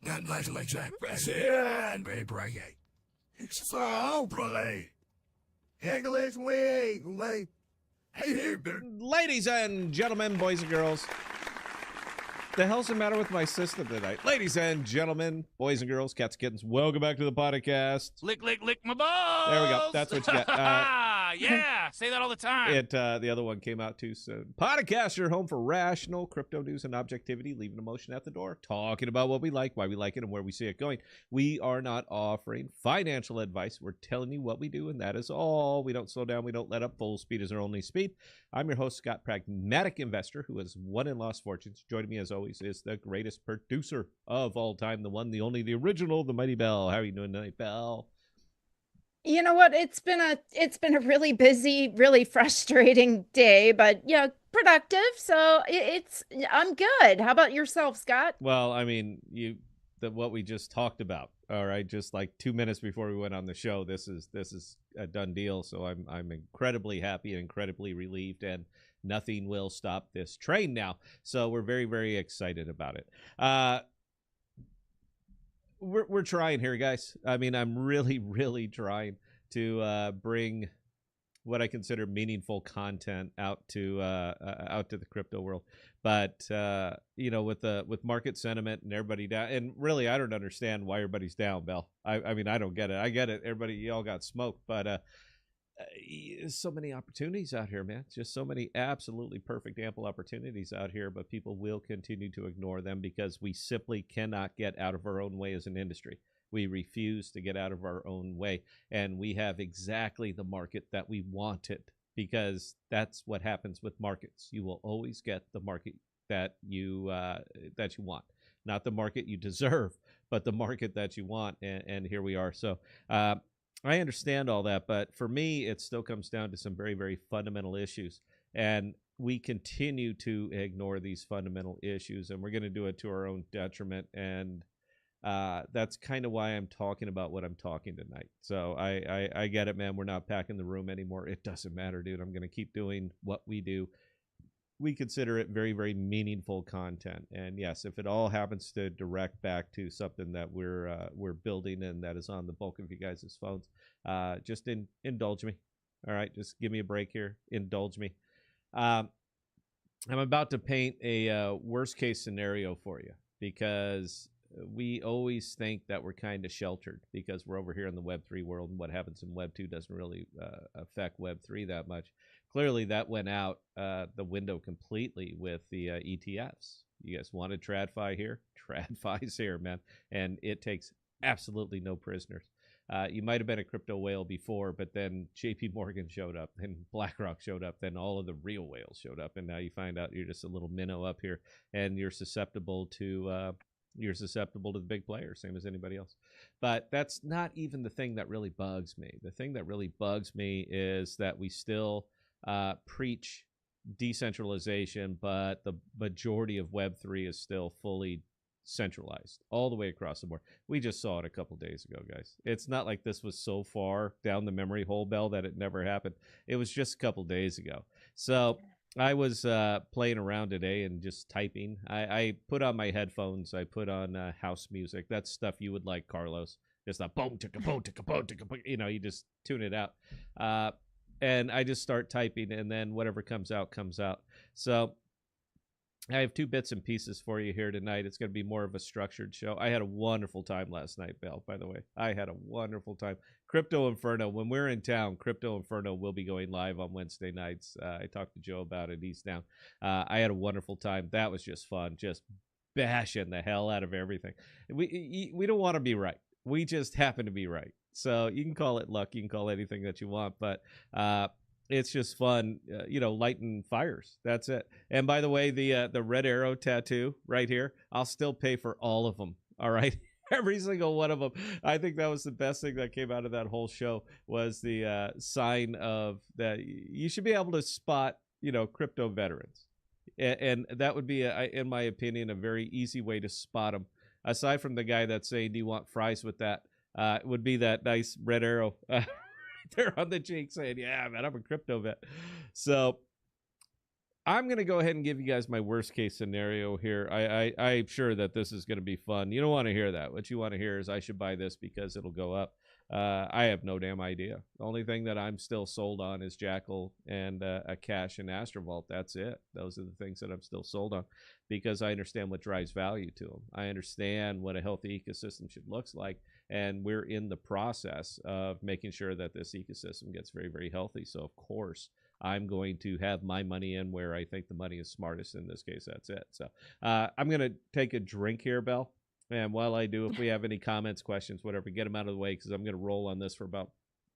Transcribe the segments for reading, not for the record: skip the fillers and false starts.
Congratulations, baby. So play. English way. Hey, Ladies and gentlemen, boys and girls. The hell's the matter with my system tonight? Ladies and gentlemen, boys and girls, cats and kittens, welcome back to the podcast. Lick my balls. There we go. That's what you got. Yeah, say that all the time. The other one came out too soon. Podcast, your home for rational crypto news and objectivity, leaving emotion at the door, talking about what we like, why we like it, and where we see it going. We are not offering financial advice. We're telling you what we do, and that is all. We don't slow down. We don't let up. Full speed is our only speed. I'm your host, Scott, pragmatic investor who has won and lost fortunes. Joining me, as always, is the greatest producer of all time, the one, the only, the original, the mighty Bell. How are you doing tonight, Bell? You know what? It's been a really busy, really frustrating day, but productive. So I'm good. How about yourself, Scott? Well, I mean, what we just talked about. All right, just like 2 minutes before we went on the show, this is a done deal. So I'm incredibly happy and incredibly relieved, and nothing will stop this train now. So we're very, very excited about it. We're trying here, guys. I mean, I'm really, really trying to bring what I consider meaningful content out to the crypto world. But with market sentiment and everybody down, and really, I don't understand why everybody's down, Bell. I mean, I don't get it. I get it. Everybody, y'all got smoked, but so many opportunities out here, man. Just so many absolutely perfect, ample opportunities out here, but people will continue to ignore them because we simply cannot get out of our own way as an industry. We refuse to get out of our own way, and we have exactly the market that we wanted, because that's what happens with markets. You will always get the market that you want, not the market you deserve, but the market that you want. And here we are. So I understand all that, but for me, it still comes down to some very, very fundamental issues, and we continue to ignore these fundamental issues, and we're going to do it to our own detriment. And that's kind of why I'm talking about what I'm talking tonight. So I get it, man. We're not packing the room anymore. It doesn't matter, dude. I'm going to keep doing what we do. We consider it very, very meaningful content. And yes, if it all happens to direct back to something that we're building and that is on the bulk of you guys' phones, just indulge me. All right, just give me a break here. Indulge me. I'm about to paint a worst case scenario for you, because we always think that we're kind of sheltered because we're over here in the Web3 world, and what happens in Web2 doesn't really affect Web3 that much. Clearly, that went out the window completely with the ETFs. You guys wanted TradFi here? TradFi's here, man. And it takes absolutely no prisoners. You might have been a crypto whale before, but then JP Morgan showed up, then BlackRock showed up, then all of the real whales showed up, and now you find out you're just a little minnow up here, and you're susceptible to the big players, same as anybody else. But that's not even the thing that really bugs me. The thing that really bugs me is that we still preach decentralization, but the majority of Web3 is still fully centralized all the way across the board. We just saw it a couple days ago, guys. It's not like this was so far down the memory hole, Bell, that it never happened. It was just a couple days ago. So I was playing around today and just typing. I put on my headphones. I put on house music. That's stuff you would like, Carlos. Just a boom, ticka, boom, ticka, boom, ticka, boom. You just tune it out. And I just start typing, and then whatever comes out, comes out. So I have two bits and pieces for you here tonight. It's going to be more of a structured show. I had a wonderful time last night, Bell, by the way. I had a wonderful time. Crypto Inferno, when we're in town, Crypto Inferno will be going live on Wednesday nights. I talked to Joe about it. He's down. I had a wonderful time. That was just fun, just bashing the hell out of everything. We don't want to be right. We just happen to be right. So you can call it luck. You can call it anything that you want, but it's just fun, lighting fires. That's it. And by the way, the red arrow tattoo right here, I'll still pay for all of them. All right. Every single one of them. I think that was the best thing that came out of that whole show, was the sign of that you should be able to spot, crypto veterans. And that would be, in my opinion, a very easy way to spot them. Aside from the guy that's saying, do you want fries with that? Would be that nice red arrow there on the cheek saying, yeah, man, I'm a crypto vet. So I'm going to go ahead and give you guys my worst case scenario here. I'm sure that this is going to be fun. You don't want to hear that. What you want to hear is I should buy this because it'll go up. I have no damn idea. The only thing that I'm still sold on is Jackal and Akash and Astrovault. That's it. Those are the things that I'm still sold on because I understand what drives value to them. I understand what a healthy ecosystem should look like. And we're in the process of making sure that this ecosystem gets very, very healthy. So, of course, I'm going to have my money in where I think the money is smartest. In this case, that's it. So I'm going to take a drink here, Belle. And while I do, if we have any comments, questions, whatever, get them out of the way because I'm going to roll on this for about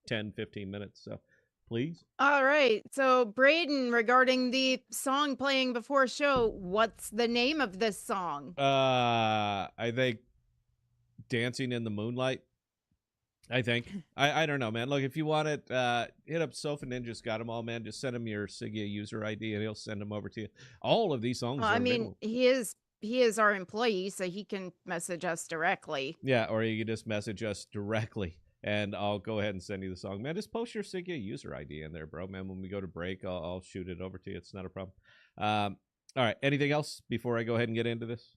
10, 15 minutes. So please. All right. So, Braden, regarding the song playing before show, what's the name of this song? I think Dancing in the Moonlight. I think. I don't know, man. Look, if you want it, hit up Sofa Ninja's got them all, man. Just send him your Sigea user ID and he'll send them over to you. All of these songs Well, are I mean, available. he is our employee, so he can message us directly. Yeah, or you can just message us directly and I'll go ahead and send you the song. Man, just post your Sigea user ID in there, bro. Man, when we go to break, I'll shoot it over to you. It's not a problem. All right. Anything else before I go ahead and get into this?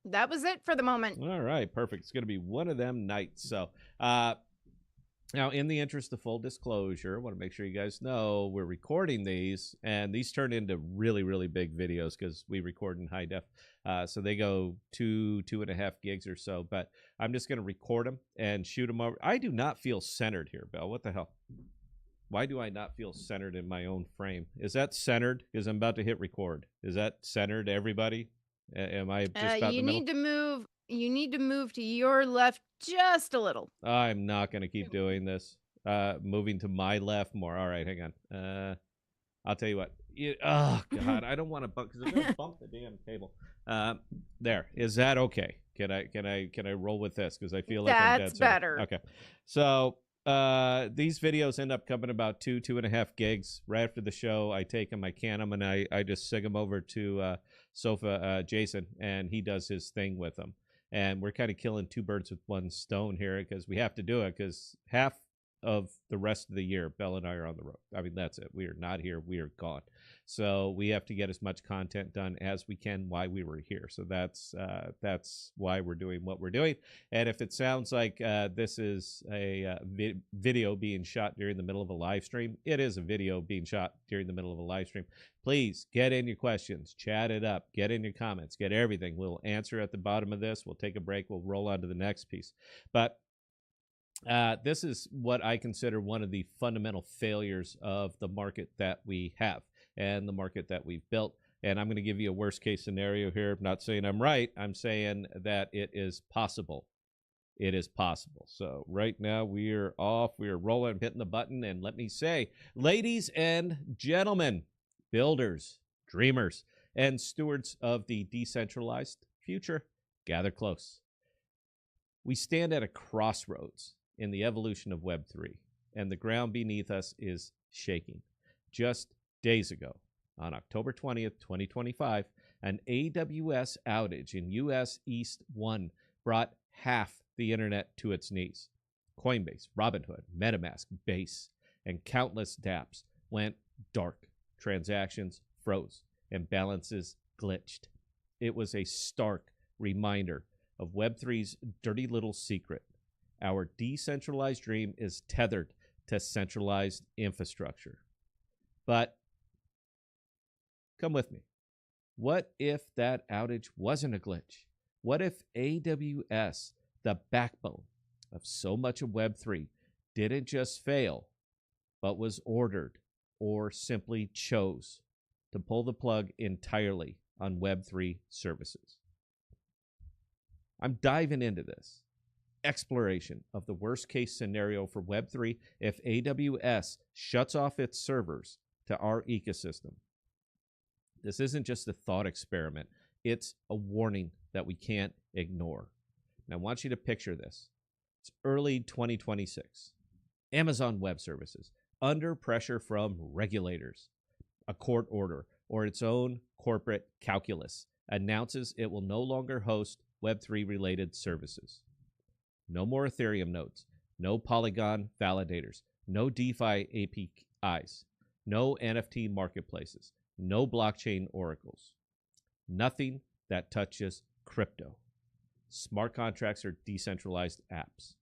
That was it for the moment. All right, perfect. It's going to be one of them nights. So, now, in the interest of full disclosure, I want to make sure you guys know we're recording these, and these turn into really, really big videos because we record in high def. So they go 2.5 gigs or so. But I'm just going to record them and shoot them over. I do not feel centered here, Belle. What the hell? Why do I not feel centered in my own frame? Is that centered? Because I'm about to hit record. Is that centered, everybody? Am I just about You the middle? need to move. You need to move to your left just a little. I'm not going to keep doing this. Moving to my left more. All right, hang on. I'll tell you what. Oh God, I don't want to bump because I'm going to bump the damn table. There. Is that okay? Can I roll with this? Because I feel like I'm dead That's center. better. Okay. So these videos end up coming about 2.5 gigs. Right after the show, I take them, I can them, and I just sig them over to Sofa Jason, and he does his thing with them. And we're kind of killing two birds with one stone here because we have to do it because half of the rest of the year, Belle and I are on the road. I mean, that's it. We are not here. We are gone. So we have to get as much content done as we can while we were here. So that's why we're doing what we're doing. And if it sounds like this is a video being shot during the middle of a live stream, it is a video being shot during the middle of a live stream. Please get in your questions, chat it up, get in your comments, get everything. We'll answer at the bottom of this. We'll take a break. We'll roll on to the next piece. But this is what I consider one of the fundamental failures of the market that we have and the market that we've built. And I'm going to give you a worst case scenario here. I'm not saying I'm right. I'm saying that it is possible. It is possible. So right now we are off. We are rolling, hitting the button. And let me say, ladies and gentlemen, builders, dreamers, and stewards of the decentralized future, gather close. We stand at a crossroads in the evolution of Web3, and the ground beneath us is shaking. Just days ago, on October 20th, 2025, an AWS outage in US East 1 brought half the internet to its knees. Coinbase, Robinhood, MetaMask, Base, and countless dApps went dark. Transactions froze, and balances glitched. It was a stark reminder of Web3's dirty little secret. Our decentralized dream is tethered to centralized infrastructure. But come with me. What if that outage wasn't a glitch? What if AWS, the backbone of so much of Web3, didn't just fail, but was ordered or simply chose to pull the plug entirely on Web3 services? I'm diving into this exploration of the worst case scenario for Web3 if AWS shuts off its servers to our ecosystem. This isn't just a thought experiment. It's a warning that we can't ignore. And I want you to picture this. It's early 2026. Amazon Web Services, under pressure from regulators, a court order, or its own corporate calculus, announces it will no longer host Web3 related services. No more Ethereum nodes, no Polygon validators, no DeFi APIs, no NFT marketplaces, no blockchain oracles, nothing that touches crypto. Smart contracts are decentralized apps.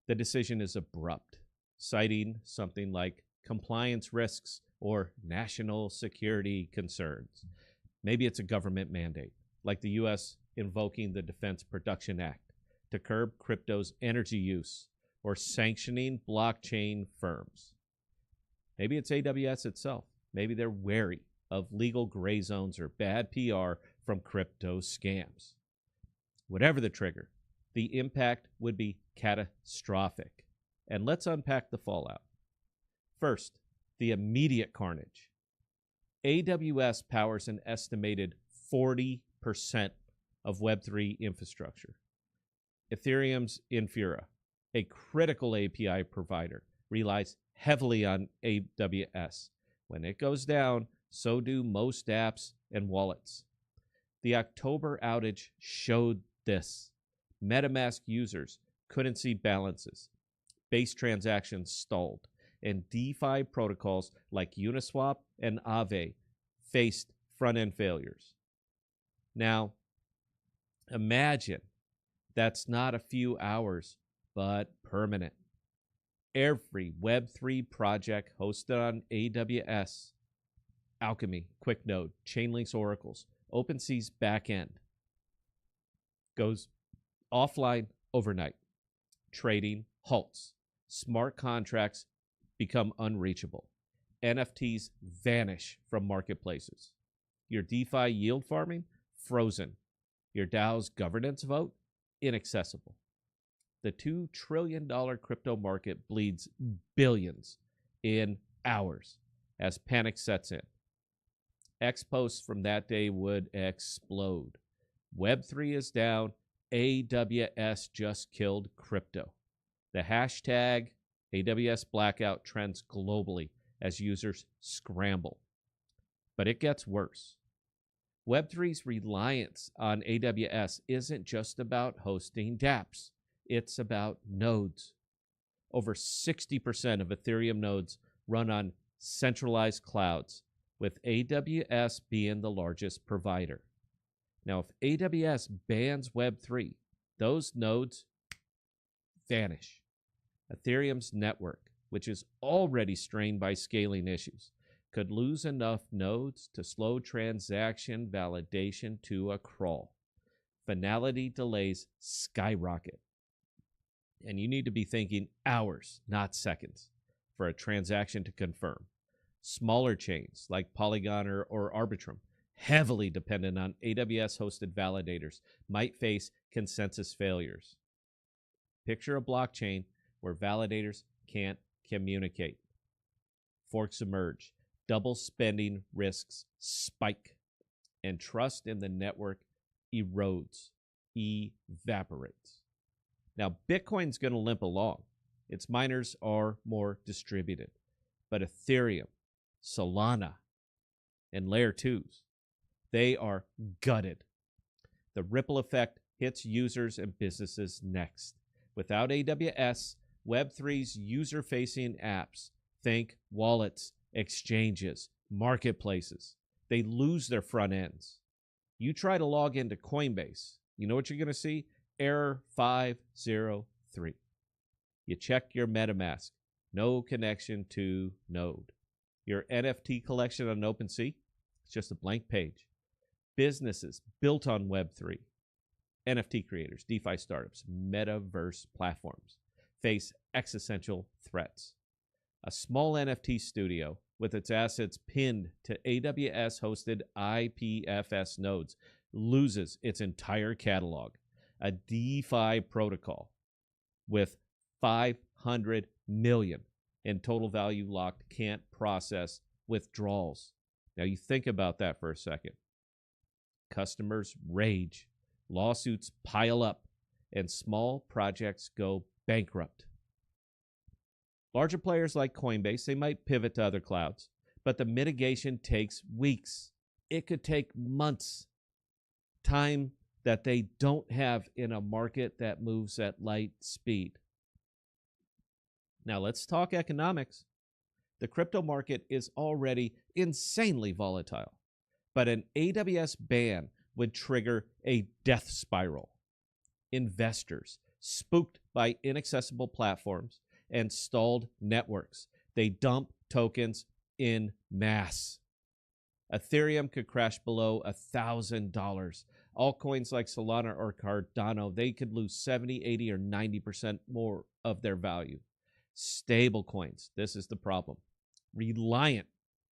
The decision is abrupt, citing something like compliance risks or national security concerns. Maybe it's a government mandate, like the U.S. invoking the Defense Production Act to curb crypto's energy use or sanctioning blockchain firms. Maybe it's AWS itself. Maybe they're wary of legal gray zones or bad PR from crypto scams. Whatever the trigger, the impact would be catastrophic. And let's unpack the fallout. First, the immediate carnage. AWS powers an estimated 40% of Web3 infrastructure. Ethereum's Infura, a critical API provider, relies heavily on AWS. When it goes down, so do most apps and wallets. The October outage showed this. MetaMask users couldn't see balances. Base transactions stalled. And DeFi protocols like Uniswap and Aave faced front-end failures. Now, imagine that's not a few hours, but permanent. Every Web3 project hosted on AWS, Alchemy, QuickNode, Chainlink's oracles, OpenSea's backend, goes offline overnight. Trading halts. Smart contracts become unreachable. NFTs vanish from marketplaces. Your DeFi yield farming, frozen. Your DAO's governance vote, inaccessible. The $2 trillion crypto market bleeds billions in hours as panic sets in. X posts from that day would explode. Web3 is down. AWS just killed crypto. The hashtag AWS blackout trends globally as users scramble. But it gets worse. Web3's reliance on AWS isn't just about hosting dApps. It's about nodes. Over 60% of Ethereum nodes run on centralized clouds, with AWS being the largest provider. Now, if AWS bans Web3, those nodes vanish. Ethereum's network, which is already strained by scaling issues, could lose enough nodes to slow transaction validation to a crawl. Finality delays skyrocket. And you need to be thinking hours, not seconds, for a transaction to confirm. Smaller chains like Polygon or Arbitrum, heavily dependent on AWS-hosted validators, might face consensus failures. Picture a blockchain where validators can't communicate. Forks emerge, double spending risks spike, and trust in the network erodes, evaporates. Now, Bitcoin's going to limp along. Its miners are more distributed. But Ethereum, Solana, and Layer 2s, they are gutted. The ripple effect hits users and businesses next. Without AWS, Web3's user-facing apps, think wallets, exchanges, marketplaces, they lose their front ends. You try to log into Coinbase, you know what you're going to see? Error 503. You check your MetaMask, no connection to node. Your NFT collection on OpenSea, it's just a blank page. Businesses built on Web3, NFT creators, DeFi startups, metaverse platforms face existential threats. A small NFT studio with its assets pinned to AWS-hosted IPFS nodes loses its entire catalog. A DeFi protocol with 500 million in total value locked can't process withdrawals. Now you think about that for a second. Customers rage, lawsuits pile up, and small projects go bankrupt. Larger players like Coinbase, they might pivot to other clouds, but the mitigation takes weeks. It could take months. Time that they don't have in a market that moves at light speed. Now let's talk economics. The crypto market is already insanely volatile, but an AWS ban would trigger a death spiral. Investors, spooked by inaccessible platforms and stalled networks, they dump tokens in mass. Ethereum could crash below $1,000. Altcoins like Solana or Cardano, they could lose 70, 80, or 90% more of their value. Stable coins, this is the problem, reliant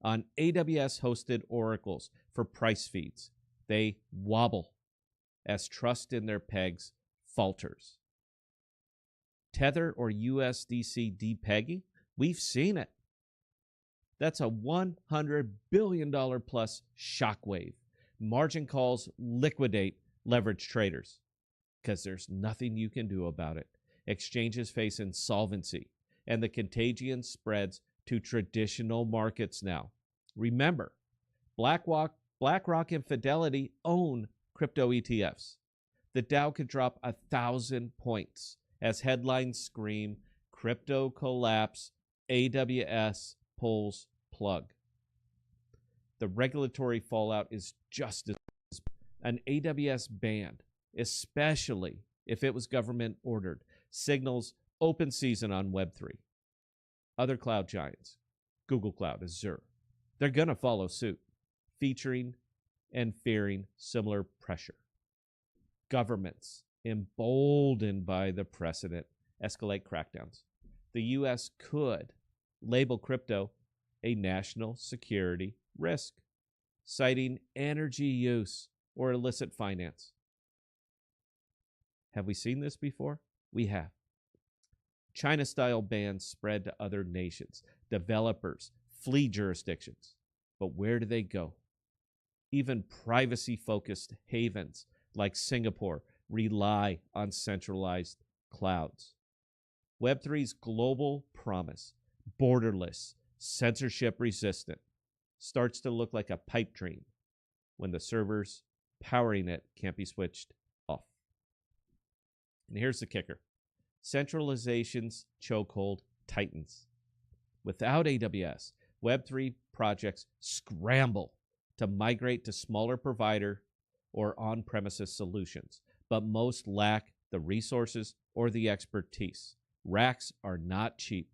on AWS-hosted oracles for price feeds. They wobble as trust in their pegs falters. Tether or USDC depegging, we've seen it. That's a $100 billion plus shockwave. Margin calls liquidate leverage traders because there's nothing you can do about it. Exchanges face insolvency, and the contagion spreads to traditional markets now. Remember, BlackRock and Fidelity own crypto ETFs. The Dow could drop 1,000 points as headlines scream, crypto collapse, AWS pulls plug. The regulatory fallout is just as an AWS ban, especially if it was government ordered, signals open season on Web3. Other cloud giants, Google Cloud, Azure, they're going to follow suit, featuring and fearing similar pressure. Governments, emboldened by the precedent, escalate crackdowns. The U.S. could label crypto a national security risk, citing energy use or illicit finance. Have we seen this before? We have. China-style bans spread to other nations. Developers flee jurisdictions. But where do they go? Even privacy-focused havens like Singapore rely on centralized clouds. Web3's global promise, borderless, censorship-resistant, starts to look like a pipe dream when the servers powering it can't be switched off. And here's the kicker. Centralization's chokehold tightens. Without AWS, Web3 projects scramble to migrate to smaller provider or on-premises solutions, but most lack the resources or the expertise. Racks are not cheap.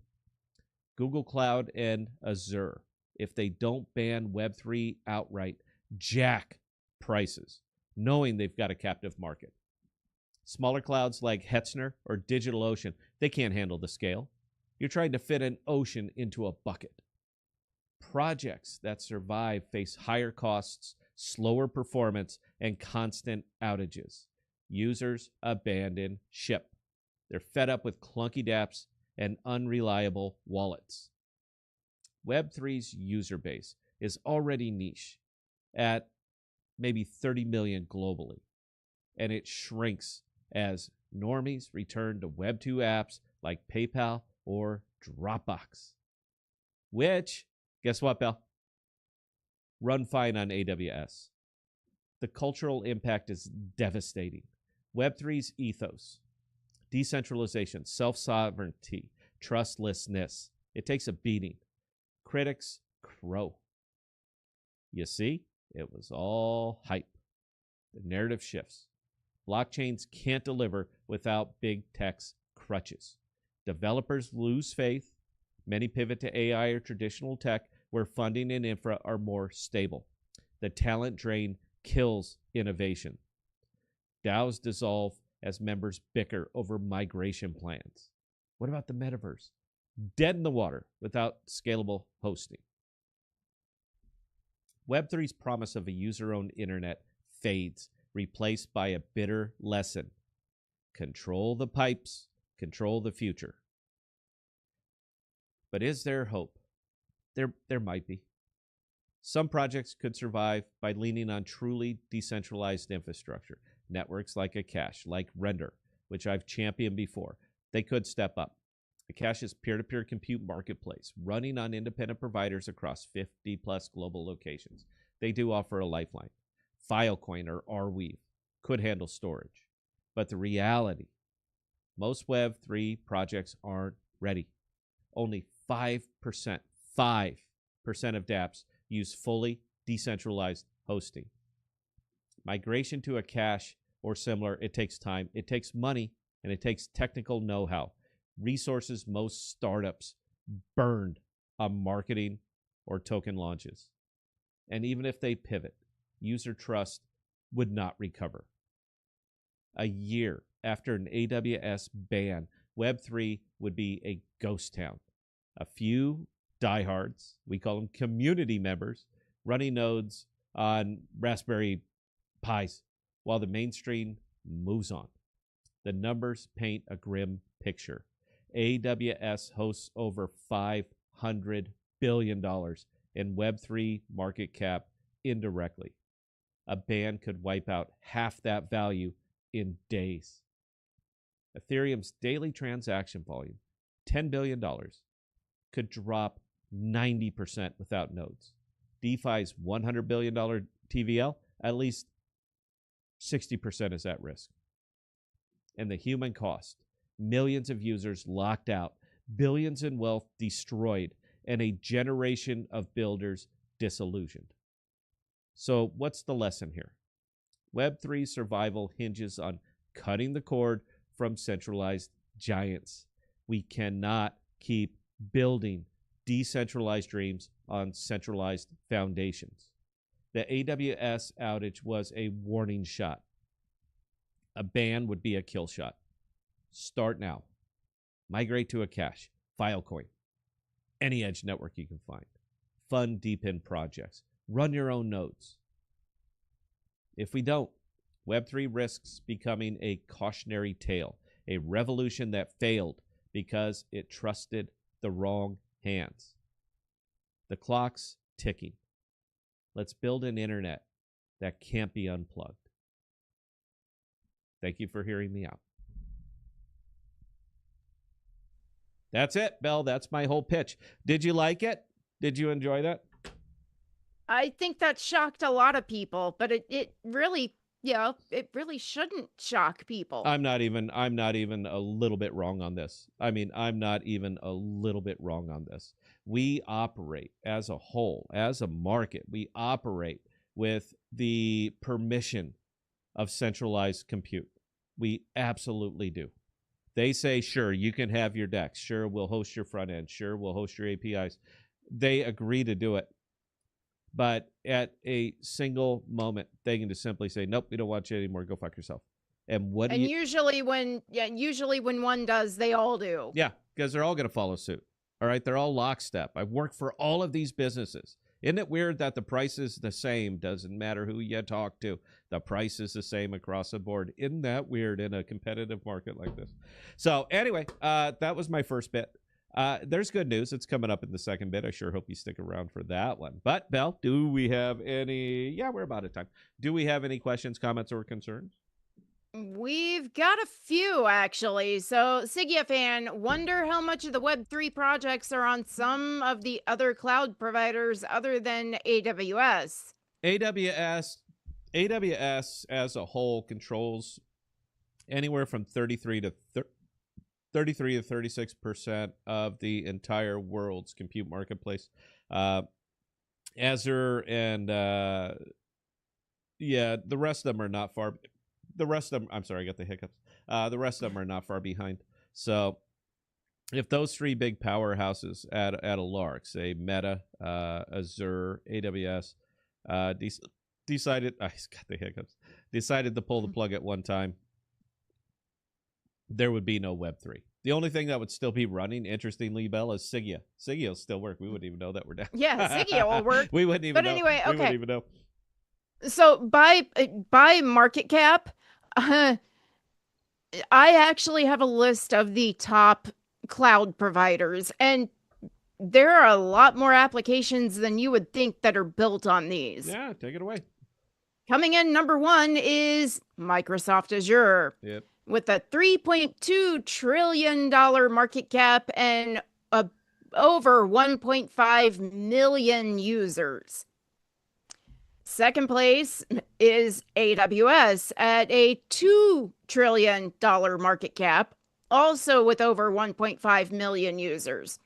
Google Cloud and Azure, if they don't ban Web3 outright, jack prices, knowing they've got a captive market. Smaller clouds like Hetzner or DigitalOcean, they can't handle the scale. You're trying to fit an ocean into a bucket. Projects that survive face higher costs, slower performance, and constant outages. Users abandon ship. They're fed up with clunky dApps and unreliable wallets. Web3's user base is already niche at maybe 30 million globally, and it shrinks as normies return to Web2 apps like PayPal or Dropbox, which, guess what, Bell? Run fine on AWS. The cultural impact is devastating. Web3's ethos, decentralization, self-sovereignty, trustlessness, it takes a beating. Critics crow. You see, it was all hype. The narrative shifts. Blockchains can't deliver without big tech's crutches. Developers lose faith. Many pivot to AI or traditional tech where funding and infra are more stable. The talent drain kills innovation. DAOs dissolve as members bicker over migration plans. What about the metaverse? Dead in the water without scalable hosting. Web3's promise of a user-owned internet fades, replaced by a bitter lesson. Control the pipes, control the future. But is there hope? There might be. Some projects could survive by leaning on truly decentralized infrastructure. Networks like Akash, like Render, which I've championed before, they could step up. Akash's peer-to-peer compute marketplace, running on independent providers across 50-plus global locations. They do offer a lifeline. Filecoin or Arweave could handle storage. But the reality, most Web3 projects aren't ready. Only 5% 5% of dApps use fully decentralized hosting. Migration to a cache or similar, it takes time, it takes money, and it takes technical know-how. Resources most startups burned on marketing or token launches. And even if they pivot, user trust would not recover. A year after an AWS ban, Web3 would be a ghost town. A few diehards, we call them community members, running nodes on Raspberry Pis while the mainstream moves on. The numbers paint a grim picture. AWS hosts over $500 billion in Web3 market cap indirectly. A ban could wipe out half that value in days. Ethereum's daily transaction volume, $10 billion, could drop 90% without nodes. DeFi's $100 billion TVL, at least 60% is at risk. And the human cost, millions of users locked out, billions in wealth destroyed, and a generation of builders disillusioned. So what's the lesson here? Web3 survival hinges on cutting the cord from centralized giants. We cannot keep building decentralized dreams on centralized foundations. The AWS outage was a warning shot. A ban would be a kill shot. Start now. Migrate to a cache, Filecoin, any edge network you can find. Fund deep-in projects. Run your own nodes. If we don't, Web3 risks becoming a cautionary tale, a revolution that failed because it trusted the wrong hands. The clock's ticking. Let's build an internet that can't be unplugged. Thank you for hearing me out. That's it, Belle. That's my whole pitch. Did you like it? Did you enjoy that? I think that shocked a lot of people, but it really, it really shouldn't shock people. I'm not even a little bit wrong on this. I mean, I'm not even a little bit wrong on this. We operate as a whole, as a market, we operate with the permission of centralized compute. We absolutely do. They say, sure, you can have your DEX. Sure, we'll host your front end. Sure, we'll host your APIs. They agree to do it. But at a single moment, they can just simply say, nope, we don't want you anymore. Go fuck yourself. And what? And usually when one does, they all do. Yeah, because they're all going to follow suit. All right, they're all lockstep. I've worked for all of these businesses. Isn't it weird that the price is the same? Doesn't matter who you talk to. The price is the same across the board. Isn't that weird in a competitive market like this? So anyway, that was my first bit. There's good news. It's coming up in the second bit. I sure hope you stick around for that one. But, Belle, do we have any... Yeah, we're about at time. Do we have any questions, comments, or concerns? We've got a few, actually. So, Sigea fan, wonder how much of the Web3 projects are on some of the other cloud providers other than AWS. AWS as a whole controls anywhere from 33 to 36% of the entire world's compute marketplace. Azure and the rest of them are not far. The rest of them, I'm sorry, I got the hiccups. The rest of them are not far behind. So if those three big powerhouses at a lark, say Meta, Azure, AWS, decided, I got the hiccups, decided to pull the plug at one time, there would be no Web3. The only thing that would still be running, interestingly, Belle, is Sigea. Sigea will still work. We wouldn't even know that we're down. Yeah, Sigea will work. We wouldn't even know. Anyway, okay. We wouldn't even know. So by market cap, I actually have a list of the top cloud providers, and there are a lot more applications than you would think that are built on these. Yeah, take it away. Coming in number one is Microsoft Azure. Yep. With a $3.2 trillion market cap and over 1.5 million users. Second place is AWS at a $2 trillion market cap, also with over 1.5 million users.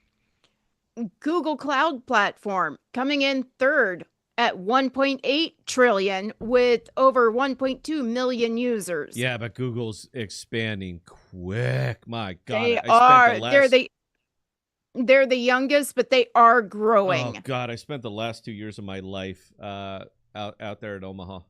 Google Cloud Platform coming in third at 1.8 trillion with over 1.2 million users. Yeah, but Google's expanding quick. My God, They I spent the are. last. They're the youngest, but they are growing. Oh God, I spent the last 2 years of my life out there in Omaha,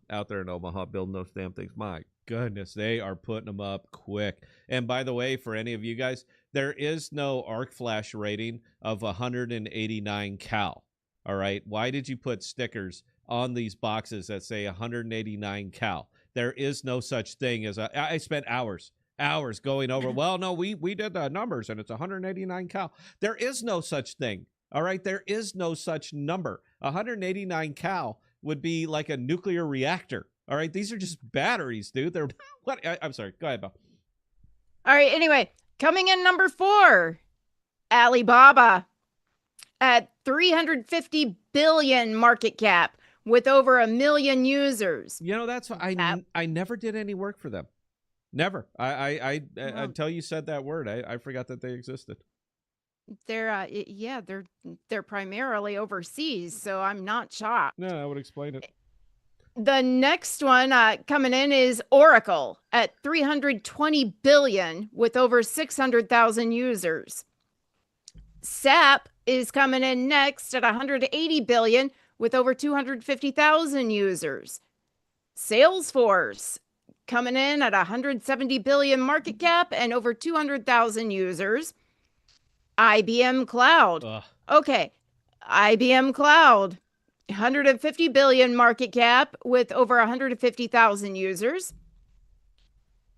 building those damn things. My goodness, they are putting them up quick. And by the way, for any of you guys, there is no arc flash rating of 189 cal. All right, why did you put stickers on these boxes that say 189 cal? There is no such thing as I spent hours going over. Well, no, we did the numbers and it's 189 cal. There is no such thing. All right, there is no such number. 189 cal would be like a nuclear reactor. All right, these are just batteries, dude. They're what? I'm sorry. Go ahead, Bill. All right, anyway, coming in number 4, Alibaba at 350 billion market cap with over 1 million users. You know, that's what I never did any work for them. Never. Until you said that word, I forgot that they existed. They're primarily overseas, so I'm not shocked. No, I would explain it. The next one coming in is Oracle at 320 billion with over 600,000 users. SAP is coming in next at 180 billion with over 250,000 users. Salesforce coming in at 170 billion market cap and over 200,000 users. IBM Cloud. Ugh. Okay, IBM Cloud, 150 billion market cap with over 150,000 users.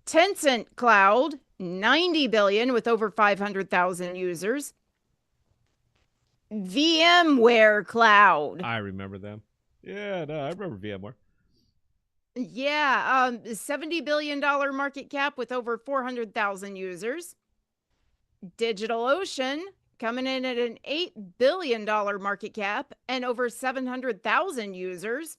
Tencent Cloud, 90 billion with over 500,000 users. VMware Cloud. I remember them. Yeah, no, I remember VMware. Yeah, $70 billion market cap with over 400,000 users. DigitalOcean coming in at an $8 billion market cap and over 700,000 users.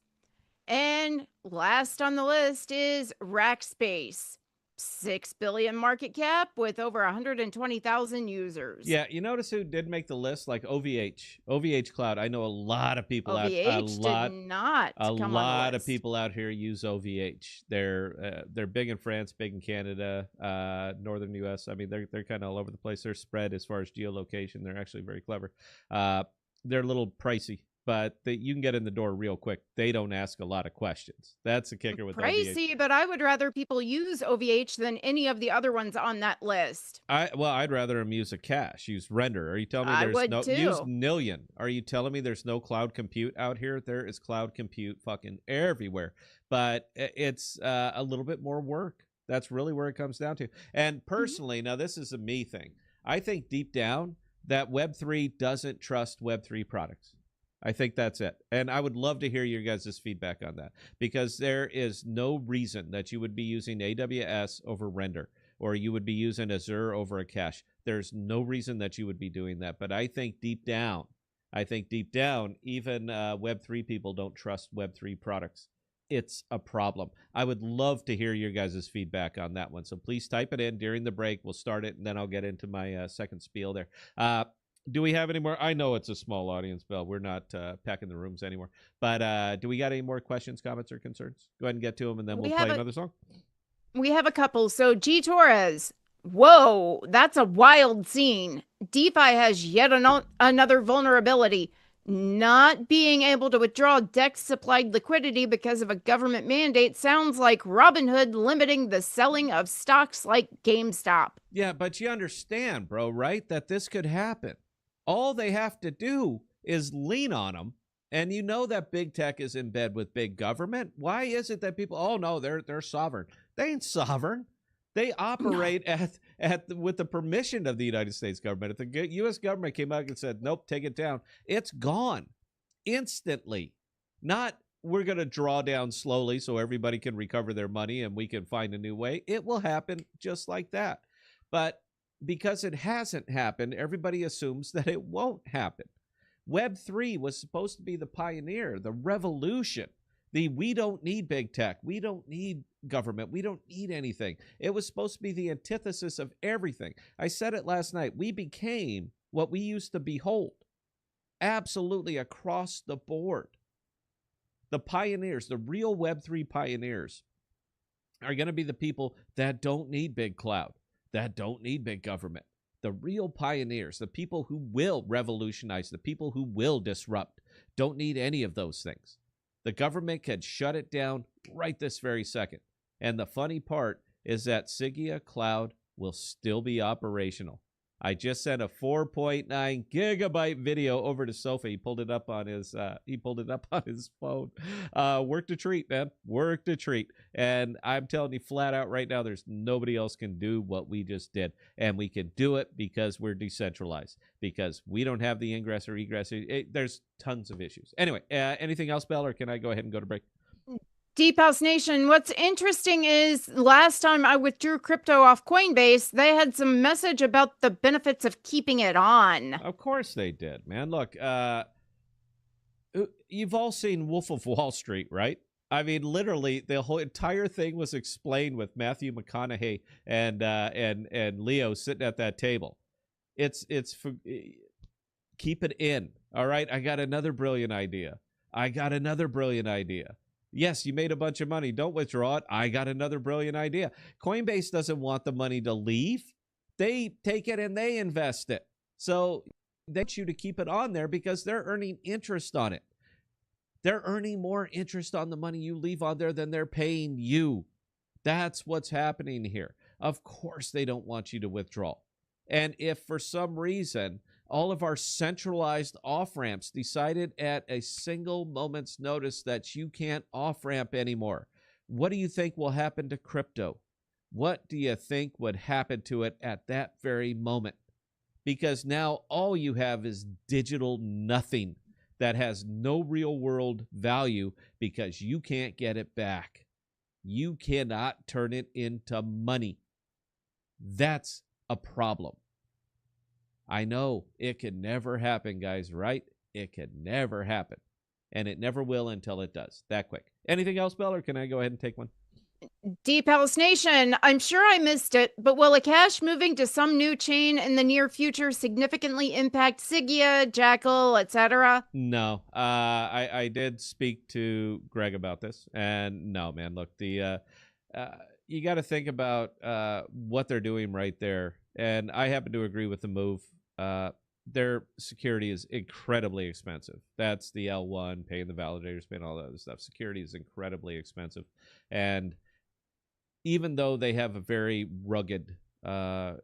And last on the list is Rackspace, 6 billion market cap with over 120,000 users. Yeah, you notice who did make the list? Like OVH Cloud. I know a lot of people OVH did not a come lot on the of list. people out here use OVH. They're big in France, big in Canada, northern US. I mean, they're kind of all over the place. They're spread as far as geolocation. They're actually very clever. They're a little pricey, but you can get in the door real quick. They don't ask a lot of questions. That's the kicker with OVH. Pricey, but I would rather people use OVH than any of the other ones on that list. I'd rather them use Akash, use Render. Are you telling me I there's would no too. use Nillion? Are you telling me there's no cloud compute out here? There is cloud compute fucking everywhere, but it's a little bit more work. That's really where it comes down to. And personally, now this is a me thing. I think deep down that Web3 doesn't trust Web3 products. I think that's it. And I would love to hear your guys' feedback on that, because there is no reason that you would be using AWS over Render, or you would be using Azure over Akash. There's no reason that you would be doing that. But I think deep down, even Web3 people don't trust Web3 products. It's a problem. I would love to hear your guys' feedback on that one. So please type it in during the break. We'll start it, and then I'll get into my second spiel there. Do we have any more? I know it's a small audience, Bill. We're not packing the rooms anymore. But do we got any more questions, comments, or concerns? Go ahead and get to them, and then we'll play another song. We have a couple. So G Torres, whoa, that's a wild scene. DeFi has yet another vulnerability. Not being able to withdraw DEX-supplied liquidity because of a government mandate sounds like Robinhood limiting the selling of stocks like GameStop. Yeah, but you understand, bro, right? That this could happen. All they have to do is lean on them. And you know that big tech is in bed with big government. Why is it that people, oh no, they're sovereign. They ain't sovereign. They operate with the permission of the United States government. If the U.S. government came out and said, nope, take it down, it's gone instantly. Not we're going to draw down slowly so everybody can recover their money and we can find a new way. It will happen just like that. But because it hasn't happened, everybody assumes that it won't happen. Web3 was supposed to be the pioneer, the revolution. We don't need big tech. We don't need government. We don't need anything. It was supposed to be the antithesis of everything. I said it last night. We became what we used to behold. absolutely across the board. The pioneers, the real Web3 pioneers, are going to be the people that don't need big cloud, that don't need big government. The real pioneers, the people who will revolutionize, the people who will disrupt, don't need any of those things. The government can shut it down right this very second. And the funny part is that Sigea Cloud will still be operational. I just sent a 4.9 gigabyte video over to Sofa. He pulled it up on his phone. Worked a treat, man. Worked a treat. And I'm telling you flat out right now, there's nobody else can do what we just did. And we can do it because we're decentralized, because we don't have the ingress or egress. There's tons of issues. Anyway, anything else, Bell, or can I go ahead and go to break? Deep House Nation, what's interesting is last time I withdrew crypto off Coinbase, they had some message about the benefits of keeping it on. Of course they did, man. Look, you've all seen Wolf of Wall Street, right? I mean, literally, the whole entire thing was explained with Matthew McConaughey and Leo sitting at that table. It's for, keep it in, all right? I got another brilliant idea. Yes, you made a bunch of money. Don't withdraw it. I got another brilliant idea. Coinbase doesn't want the money to leave. They take it and they invest it. So they want you to keep it on there because they're earning interest on it. They're earning more interest on the money you leave on there than they're paying you. That's what's happening here. Of course, they don't want you to withdraw. And if for some reason all of our centralized off-ramps decided at a single moment's notice that you can't off-ramp anymore, what do you think will happen to crypto? What do you think would happen to it at that very moment? Because now all you have is digital nothing that has no real-world value because you can't get it back. You cannot turn it into money. That's a problem. I know it can never happen, guys, right? It can never happen. And it never will until it does. That quick. Anything else, Bell, or can I go ahead and take one? Deep House Nation, I'm sure I missed it, but will Akash moving to some new chain in the near future significantly impact Sigea, Jackal, etc.? No. I did speak to Greg about this, and no, man. Look, you got to think about what they're doing right there. And I happen to agree with the move. Their security is incredibly expensive. That's the L1, paying the validators, paying all that other stuff. Security is incredibly expensive. And even though they have a very rugged L1,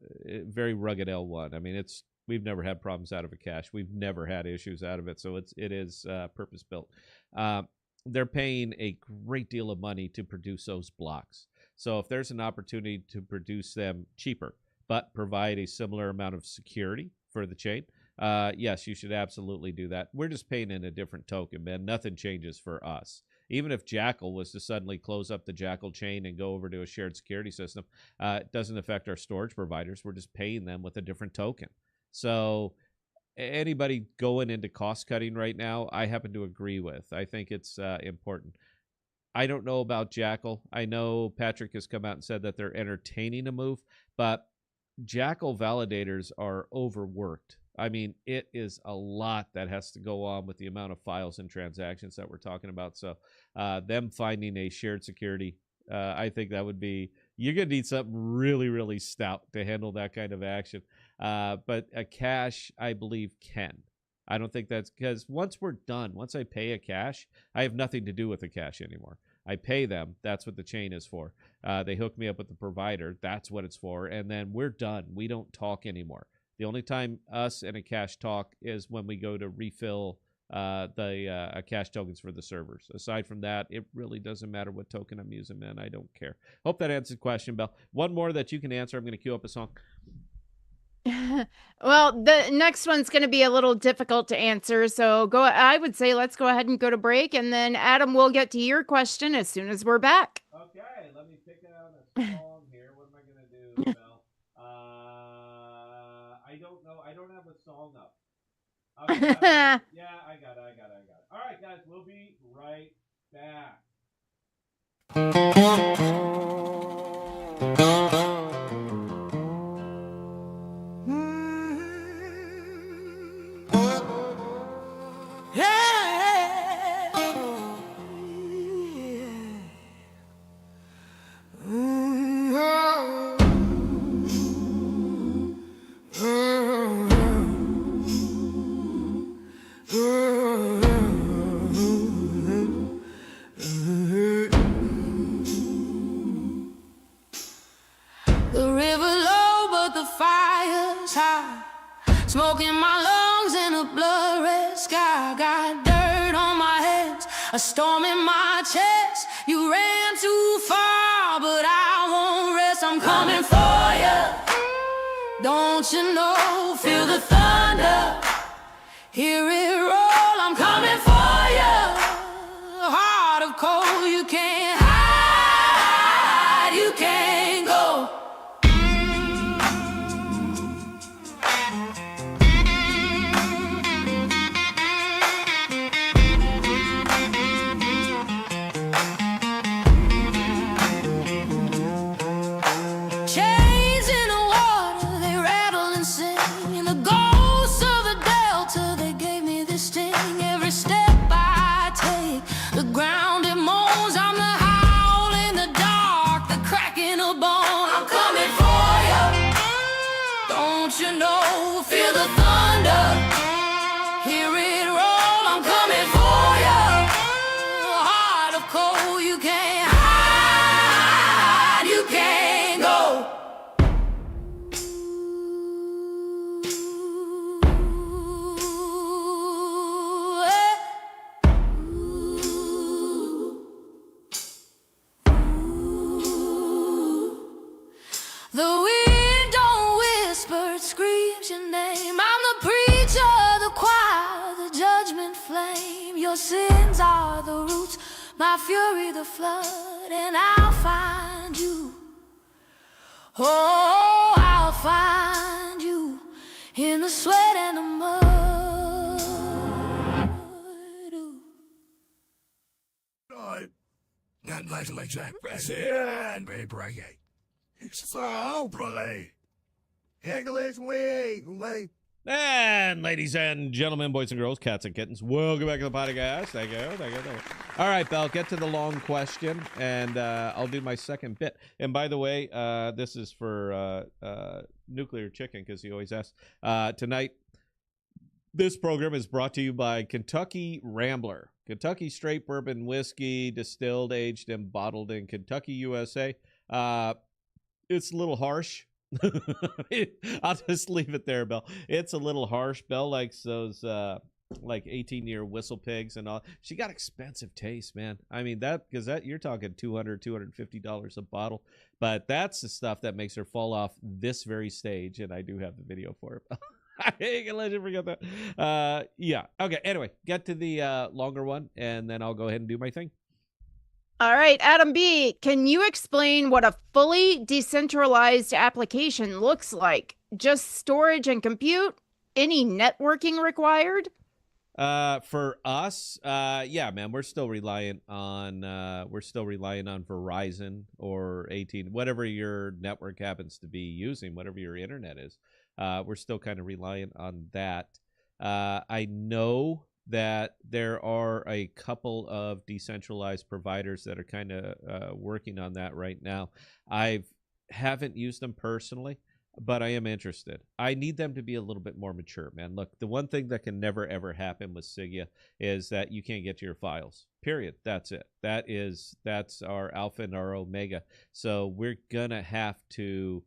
I mean, we've never had problems out of Akash. We've never had issues out of it. So it is purpose built. They're paying a great deal of money to produce those blocks. So if there's an opportunity to produce them cheaper, but provide a similar amount of security for the chain, yes, you should absolutely do that. We're just paying in a different token, man. Nothing changes for us. Even if Jackal was to suddenly close up the Jackal chain and go over to a shared security system, it doesn't affect our storage providers. We're just paying them with a different token. So anybody going into cost cutting right now, I happen to agree with. I think it's important. I don't know about Jackal. I know Patrick has come out and said that they're entertaining a move, but Jackal validators are overworked. I mean, it is a lot that has to go on with the amount of files and transactions that we're talking about. So them finding a shared security, I think that would be, you're going to need something really, really stout to handle that kind of action. But Akash, I believe, can. I don't think that's, because once we're done, once I pay Akash, I have nothing to do with Akash anymore. I pay them. That's what the chain is for. They hook me up with the provider. That's what it's for. And then we're done. We don't talk anymore. The only time us and Akash talk is when we go to refill the Akash tokens for the servers. Aside from that, it really doesn't matter what token I'm using, man. I don't care. Hope that answers the question, Bell. One more that you can answer. I'm going to queue up a song. Well, the next one's going to be a little difficult to answer. So I would say let's go ahead and go to break. And then, Adam, we'll get to your question as soon as we're back. Okay, let me pick out a song here. What am I going to do, Bell? I don't know. I don't have a song up. Okay, yeah, I got it. All right, guys, we'll be right back. Smoking my lungs in a blood-red sky. Got dirt on my hands, a storm in my chest. You ran too far, but I won't rest. I'm coming for you. Don't you know? Feel the thunder. Hear it roll. I'm coming for you. Heart of cold, you can't hide. You can't go. Chains in the water, they rattle and sing. And the ghosts of the delta, they gave me this sting. Every step I take, the ground it moans. I'm the howl in the dark, the crack in a bone. I'm coming for you. Don't you know? Feel the thunder. Hear it roll. I'm coming for you. Heart of cold, you can't hide. You can't go. The wind don't whisper, it screams your name. I'm the preacher, the choir, the judgment flame. Your sins are the roots, my fury the flood, and I'll find you. Oh, I'll find you in the sweat and the mud. Ooh. Not like that. President, baby. So, play. English way. And ladies and gentlemen, boys and girls, cats and kittens, welcome back to the podcast. Thank you. All right, Belle, get to the long question, and I'll do my second bit. And by the way, this is for Nuclear Chicken, because he always asks. Tonight, this program is brought to you by Kentucky Rambler. Kentucky straight bourbon whiskey, distilled, aged, and bottled in Kentucky, USA. It's a little harsh. I'll just leave it there, Belle. It's a little harsh. Belle likes those like 18-year whistle pigs and all. She got expensive taste, man. I mean, because you're talking $250 a bottle, but that's the stuff that makes her fall off this very stage, and I do have the video for it. I ain't gonna let you forget that. Yeah. Okay. Anyway, get to the longer one, and then I'll go ahead and do my thing. All right, Adam B., can you explain what a fully decentralized application looks like? Just storage and compute? Any networking required? For us, yeah, man, we're still reliant on Verizon or AT&T, whatever your network happens to be using, whatever your internet is. We're still kind of reliant on that. I know that there are a couple of decentralized providers that are kind of working on that right now. I haven't used them personally, but I am interested. I need them to be a little bit more mature, man. Look, the one thing that can never, ever happen with Sigea is that you can't get to your files, period. That's it. That's our alpha and our omega. So we're going to have to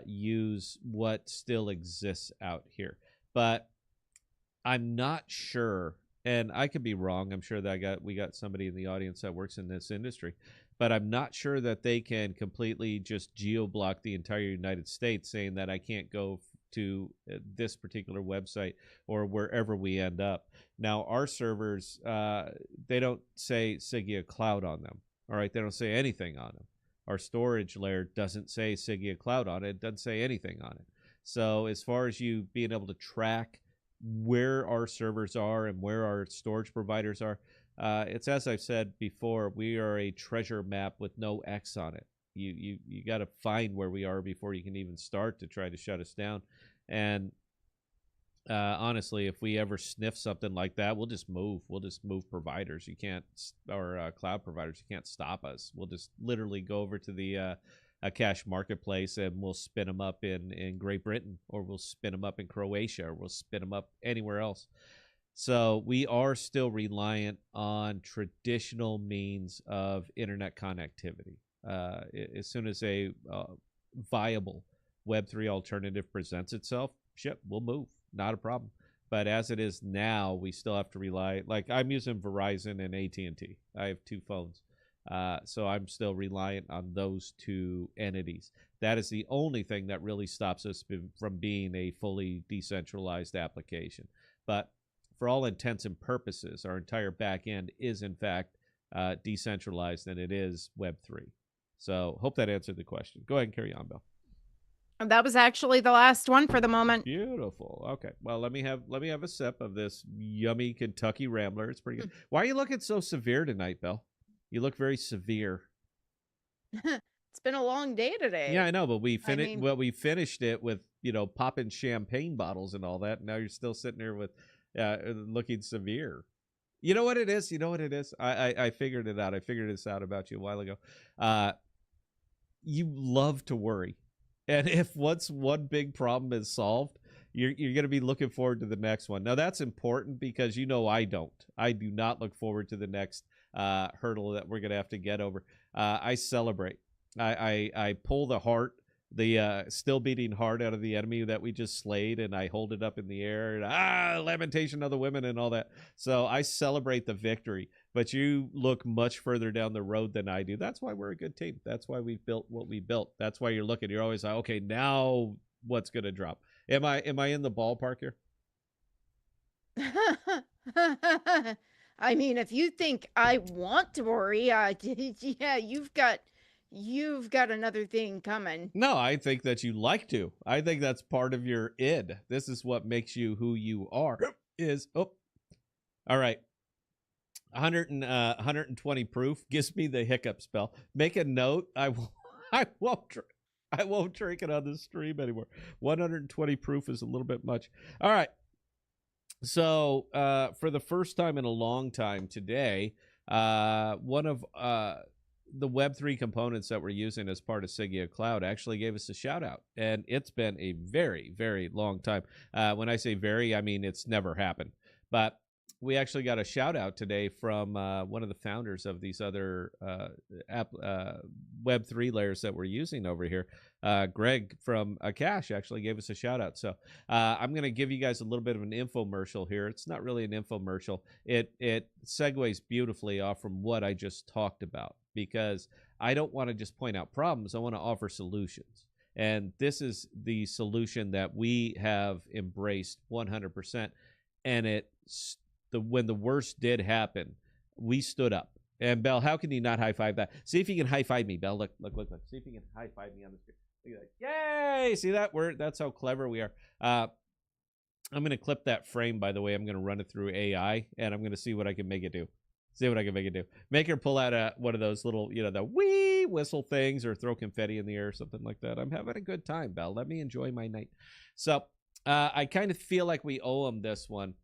use what still exists out here. But I'm not sure, and I could be wrong. I'm sure that we got somebody in the audience that works in this industry, but I'm not sure that they can completely just geo-block the entire United States, saying that I can't go to this particular website or wherever we end up. Now, our servers, they don't say Sigea Cloud on them. All right, they don't say anything on them. Our storage layer doesn't say Sigea Cloud on it. It doesn't say anything on it. So as far as you being able to track where our servers are and where our storage providers are, it's, as I've said before, we are a treasure map with no X on it. You got to find where we are before you can even start to try to shut us down. And honestly, if we ever sniff something like that, we'll just move providers. You can't, or cloud providers, you can't stop us. We'll just literally go over to the Akash Marketplace, and we'll spin them up in Great Britain, or we'll spin them up in Croatia, or we'll spin them up anywhere else. So we are still reliant on traditional means of internet connectivity. As soon as a viable Web3 alternative presents itself, ship, we'll move. Not a problem. But as it is now, we still have to rely. Like I'm using Verizon and AT&T. I have 2 phones. So I'm still reliant on those 2 entities. That is the only thing that really stops us from being a fully decentralized application. But for all intents and purposes, our entire back end is in fact decentralized, and it is Web3. So hope that answered the question. Go ahead and carry on, Bill. That was actually the last one for the moment. Beautiful. Okay. Well, let me have a sip of this yummy Kentucky Rambler. It's pretty good. Why are you looking so severe tonight, Bill? You look very severe. It's been a long day today. Yeah, I know, but we finished it with, popping champagne bottles and all that. And now you're still sitting there with looking severe. You know what it is? I figured it out. I figured this out about you a while ago. You love to worry. And if once one big problem is solved, you're going to be looking forward to the next one. Now, that's important because I don't. I do not look forward to the next hurdle that we're going to have to get over. I celebrate. I pull the heart, the still beating heart out of the enemy that we just slayed, and I hold it up in the air, and lamentation of the women and all that. So I celebrate the victory, but you look much further down the road than I do. That's why we're a good team. That's why we've built what we built. That's why you're always like, okay, now what's going to drop? Am I in the ballpark here? I mean, if you think I want to worry, yeah, you've got another thing coming. No, I think that you like to. I think that's part of your id. This is what makes you who you are. All right. 120 proof gives me the hiccup spell. Make a note. I won't drink it on the stream anymore. 120 proof is a little bit much. All right. So for the first time in a long time today, one of the Web3 components that we're using as part of Sigea Cloud actually gave us a shout out. And it's been a very, very long time. When I say very, I mean it's never happened. But we actually got a shout out today from one of the founders of these other Web3 layers that we're using over here. Greg from Akash actually gave us a shout out. So I'm going to give you guys a little bit of an infomercial here. It's not really an infomercial. It segues beautifully off from what I just talked about, because I don't want to just point out problems. I want to offer solutions. And this is the solution that we have embraced 100%. And when the worst did happen, we stood up. And Bell, how can you not high five that? See if you can high five me, Bell. Look. See if you can high five me on the screen. Look at that. Yay! See that? That's how clever we are. I'm going to clip that frame, by the way. I'm going to run it through AI, and I'm going to see what I can make it do. Make her pull out one of those little, the wee whistle things, or throw confetti in the air or something like that. I'm having a good time, Bell. Let me enjoy my night. So I kind of feel like we owe them this one.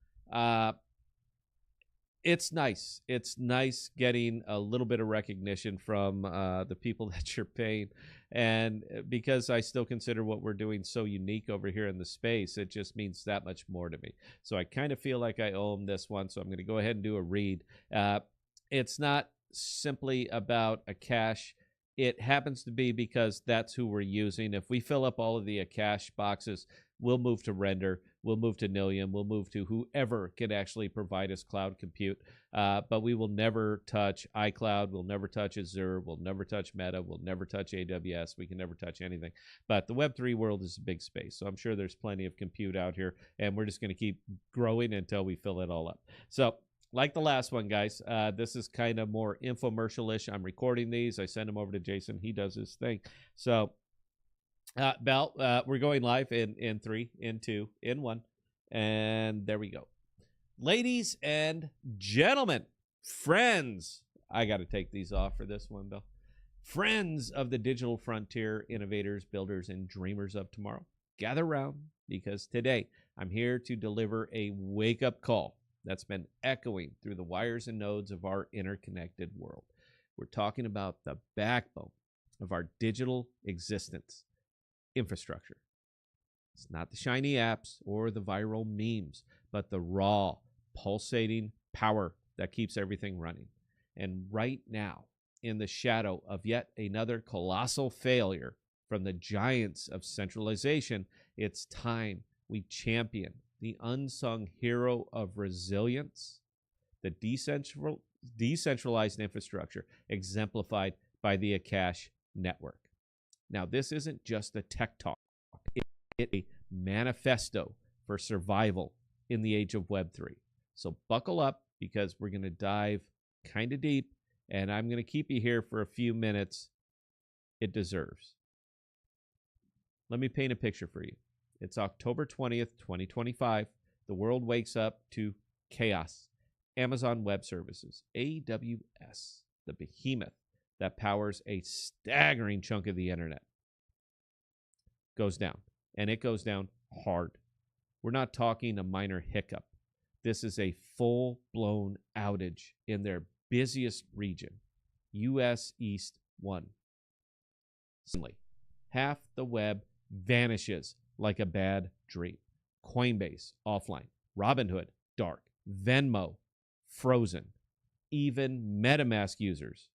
It's nice. It's nice getting a little bit of recognition from the people that you're paying. And because I still consider what we're doing so unique over here in the space, it just means that much more to me. So I kind of feel like I owe them this one. So I'm going to go ahead and do a read. It's not simply about Akash. It happens to be because that's who we're using. If we fill up all of the Akash boxes, we'll move to Render. We'll move to Nilium. We'll move to whoever can actually provide us cloud compute. But we will never touch iCloud. We'll never touch Azure. We'll never touch Meta. We'll never touch AWS. We can never touch anything. But the Web3 world is a big space. So I'm sure there's plenty of compute out here. And we're just going to keep growing until we fill it all up. So like the last one, guys, this is kind of more infomercial-ish. I'm recording these. I send them over to Jason. He does his thing. So Bell, we're going live in 3, in 2, in 1, and there we go. Ladies and gentlemen, friends, I got to take these off for this one, Bell. Friends of the digital frontier, innovators, builders, and dreamers of tomorrow, gather around, because today I'm here to deliver a wake-up call that's been echoing through the wires and nodes of our interconnected world. We're talking about the backbone of our digital existence. Infrastructure. It's not the shiny apps or the viral memes, but the raw, pulsating power that keeps everything running. And right now, in the shadow of yet another colossal failure from the giants of centralization, it's time We champion the unsung hero of resilience, the decentralized infrastructure exemplified by the Akash Network. Now, this isn't just a tech talk. It's a manifesto for survival in the age of Web3. So buckle up, because we're going to dive kind of deep, and I'm going to keep you here for a few minutes. It deserves. Let me paint a picture for you. It's October 20th, 2025. The world wakes up to chaos. Amazon Web Services, AWS, the behemoth that powers a staggering chunk of the internet, goes down. And it goes down hard. We're not talking a minor hiccup. This is a full-blown outage in their busiest region, US East 1. Suddenly, half the web vanishes like a bad dream. Coinbase, offline. Robinhood, dark. Venmo, frozen. Even MetaMask users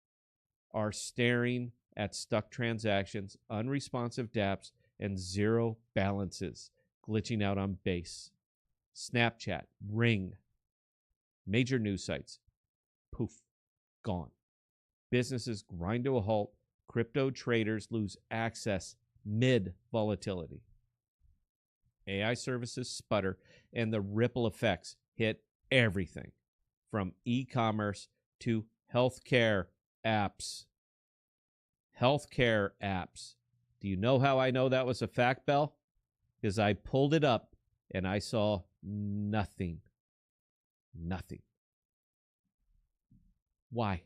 are staring at stuck transactions, unresponsive dApps, and zero balances glitching out on base. Snapchat, Ring, major news sites, poof, gone. Businesses grind to a halt. Crypto traders lose access mid-volatility. AI services sputter, and the ripple effects hit everything from e-commerce to healthcare apps. Healthcare apps. Do you know how I know that was a fact, Bell? Because I pulled it up and I saw nothing. Nothing. Why?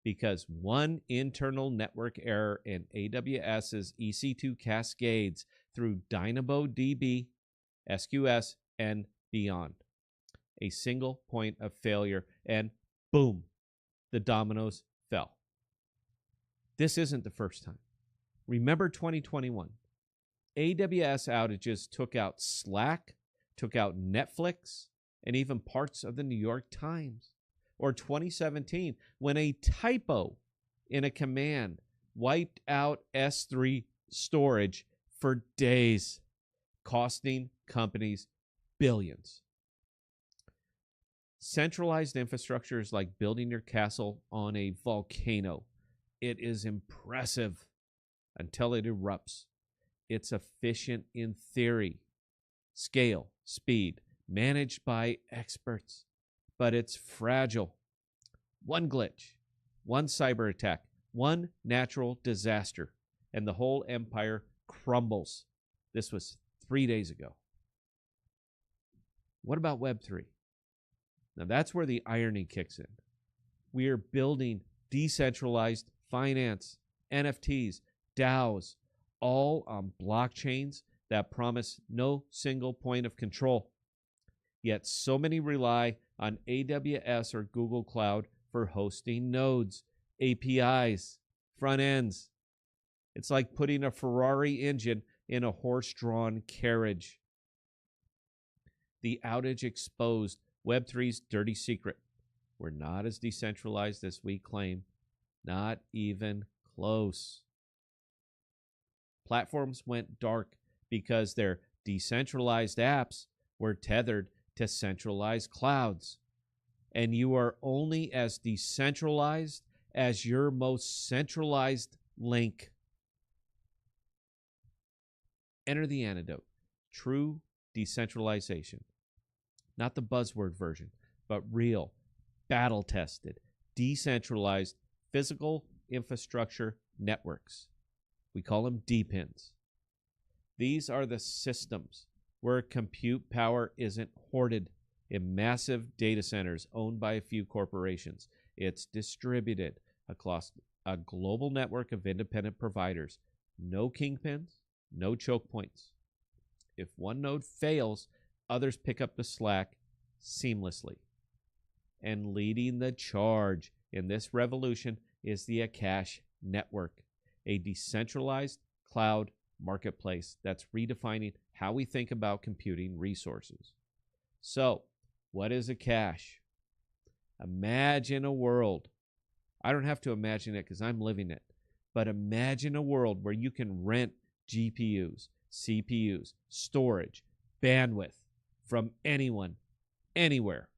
Because one internal network error in AWS's EC2 cascades through DynamoDB, SQS, and beyond. A single point of failure, and boom, the dominoes fell. This isn't the first time. Remember 2021. AWS outages took out Slack, took out Netflix, and even parts of the New York Times. Or 2017, when a typo in a command wiped out S3 storage for days, costing companies billions. Centralized infrastructure is like building your castle on a volcano. It is impressive until it erupts. It's efficient in theory, scale, speed, managed by experts, but it's fragile. One glitch, one cyber attack, one natural disaster, and the whole empire crumbles. This was 3 days ago. What about Web3? Now that's where the irony kicks in. We are building decentralized finance, NFTs, DAOs, all on blockchains that promise no single point of control. Yet so many rely on AWS or Google Cloud for hosting nodes, APIs, front ends. It's like putting a Ferrari engine in a horse-drawn carriage. The outage exposed Web3's dirty secret. We're not as decentralized as we claim. Not even close. Platforms went dark because their decentralized apps were tethered to centralized clouds. And you are only as decentralized as your most centralized link. Enter the antidote. True decentralization. Not the buzzword version, but real, battle-tested, decentralized physical infrastructure networks. We call them DPINs. These are the systems where compute power isn't hoarded in massive data centers owned by a few corporations. It's distributed across a global network of independent providers. No kingpins, no choke points. If one node fails, others pick up the slack seamlessly. And leading the charge in this revolution is the Akash Network, a decentralized cloud marketplace that's redefining how we think about computing resources. So, what is Akash? Imagine a world. I don't have to imagine it because I'm living it. But imagine a world where you can rent GPUs, CPUs, storage, bandwidth from anyone, anywhere,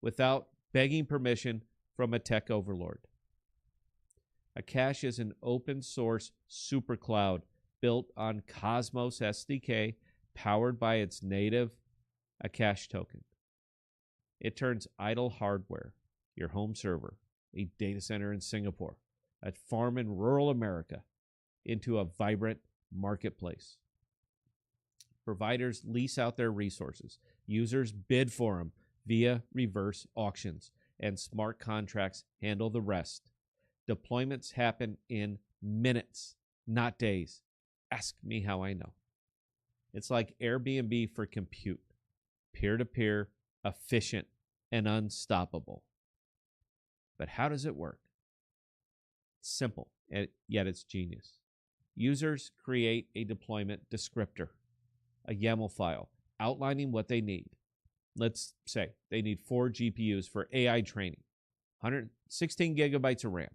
without begging permission from a tech overlord. Akash is an open source supercloud built on Cosmos SDK, powered by its native Akash token. It turns idle hardware, your home server, a data center in Singapore, a farm in rural America, into a vibrant marketplace. Providers lease out their resources. Users bid for them via reverse auctions, and smart contracts handle the rest. Deployments happen in minutes, not days. Ask me how I know. It's like Airbnb for compute. Peer-to-peer, efficient, and unstoppable. But how does it work? It's simple, yet it's genius. Users create a deployment descriptor, a YAML file, outlining what they need. Let's say they need 4 GPUs for AI training, 116 gigabytes of RAM,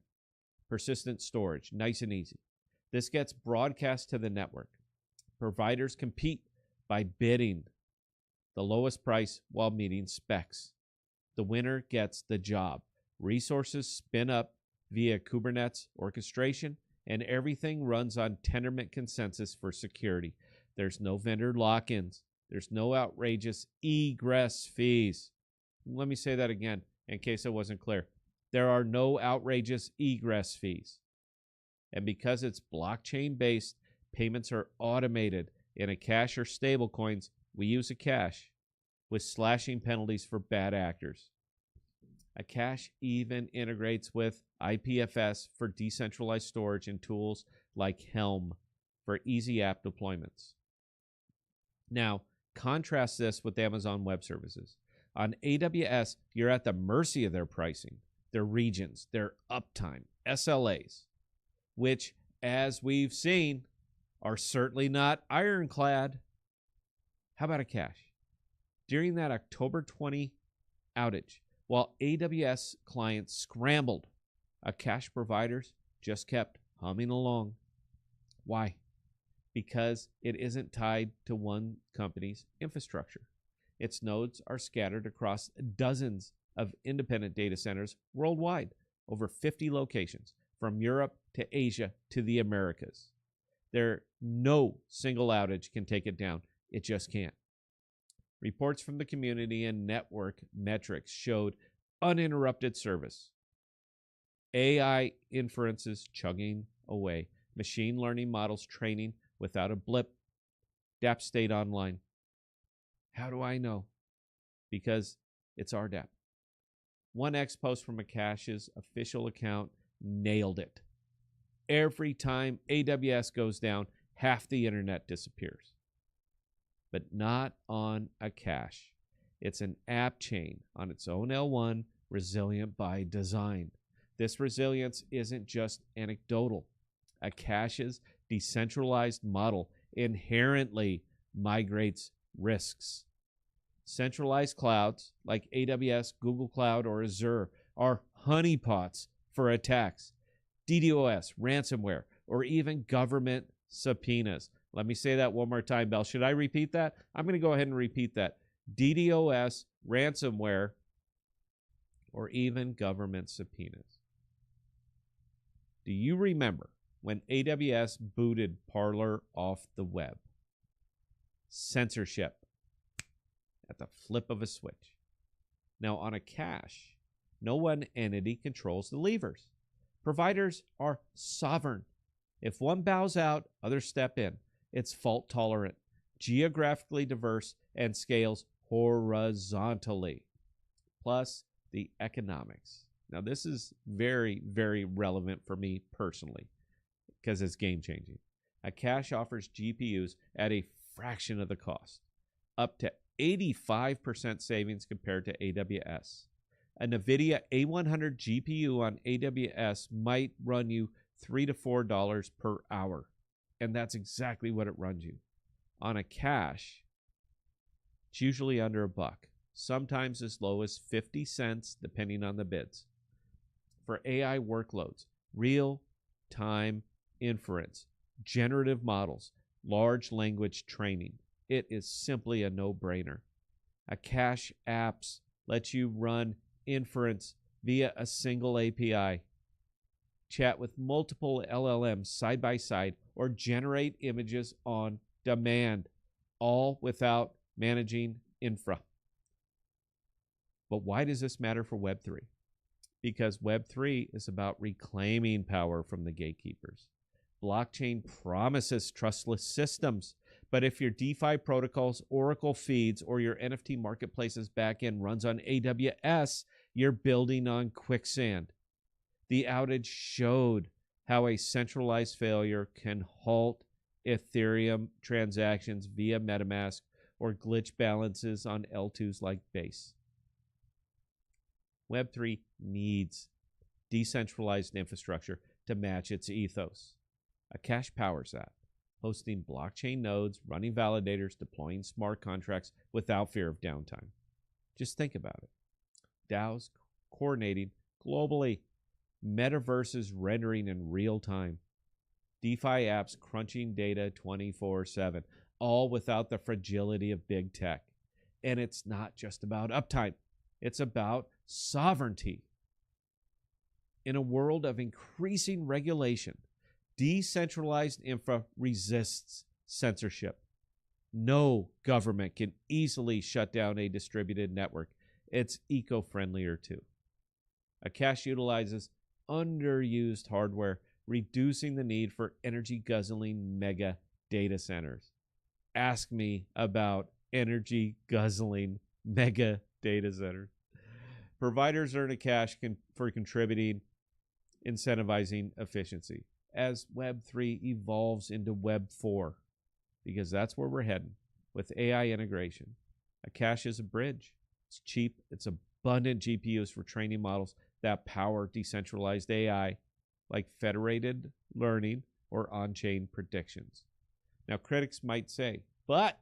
persistent storage, nice and easy. This gets broadcast to the network. Providers compete by bidding the lowest price while meeting specs. The winner gets the job. Resources spin up via Kubernetes orchestration, and everything runs on Tendermint consensus for security. There's no vendor lock-ins. There's no outrageous egress fees. Let me say that again in case it wasn't clear. There are no outrageous egress fees. And because it's blockchain-based, payments are automated in Akash or stablecoins. We use Akash with slashing penalties for bad actors. Akash even integrates with IPFS for decentralized storage and tools like Helm for easy app deployments. Now, contrast this with Amazon Web Services. On AWS, you're at the mercy of their pricing, their regions, their uptime, SLAs, which, as we've seen, are certainly not ironclad. How about Akash? During that October 20 outage, while AWS clients scrambled, Akash providers just kept humming along. Why? Because it isn't tied to one company's infrastructure. Its nodes are scattered across dozens of independent data centers worldwide, over 50 locations, from Europe to Asia to the Americas. No single outage can take it down. It just can't. Reports from the community and network metrics showed uninterrupted service. AI inferences chugging away. Machine learning models training without a blip. DApp stayed online. How do I know? Because it's RDAP. One X post from Akash's official account nailed it. Every time AWS goes down, half the internet disappears. But not on Akash. It's an app chain on its own L1, resilient by design. This resilience isn't just anecdotal. Akash's decentralized model inherently migrates risks. Centralized clouds like AWS, Google Cloud, or Azure are honeypots for attacks. DDoS, ransomware, or even government subpoenas. Let me say that one more time, Bell. Should I repeat that? I'm going to go ahead and repeat that. DDoS, ransomware, or even government subpoenas. Do you remember when AWS booted Parler off the web? Censorship at the flip of a switch. Now, on Akash, no one entity controls the levers. Providers are sovereign. If one bows out, others step in. It's fault tolerant, geographically diverse, and scales horizontally. Plus, the economics. Now, this is very, very relevant for me personally because it's game-changing. Akash offers GPUs at a fraction of the cost, up to 85% savings compared to AWS. A NVIDIA A100 GPU on AWS might run you $3 to $4 per hour, and that's exactly what it runs you. On Akash, it's usually under $1, sometimes as low as 50 cents, depending on the bids. For AI workloads, real-time inference, generative models, large language training, it is simply a no-brainer. Akash apps lets you run inference via a single API, chat with multiple LLMs side by side, or generate images on demand, all without managing infra. But why does this matter for Web3? Because Web3 is about reclaiming power from the gatekeepers. Blockchain promises trustless systems, but if your DeFi protocols, Oracle feeds, or your NFT marketplace's backend runs on AWS, you're building on quicksand. The outage showed how a centralized failure can halt Ethereum transactions via MetaMask or glitch balances on L2s like Base. Web3 needs decentralized infrastructure to match its ethos. Akash powers that, hosting blockchain nodes, running validators, deploying smart contracts without fear of downtime. Just think about it. DAOs coordinating globally, metaverses rendering in real time, DeFi apps crunching data 24/7, all without the fragility of big tech. And it's not just about uptime. It's about sovereignty. In a world of increasing regulation, decentralized infra resists censorship. No government can easily shut down a distributed network. It's eco-friendlier too. Akash utilizes underused hardware, reducing the need for energy-guzzling mega data centers. Ask me about energy-guzzling mega data centers. Providers earn Akash for contributing, incentivizing efficiency. As Web3 evolves into Web4, because that's where we're heading with AI integration, Akash is a bridge. It's cheap. It's abundant GPUs for training models that power decentralized AI, like federated learning or on-chain predictions. Now, critics might say, but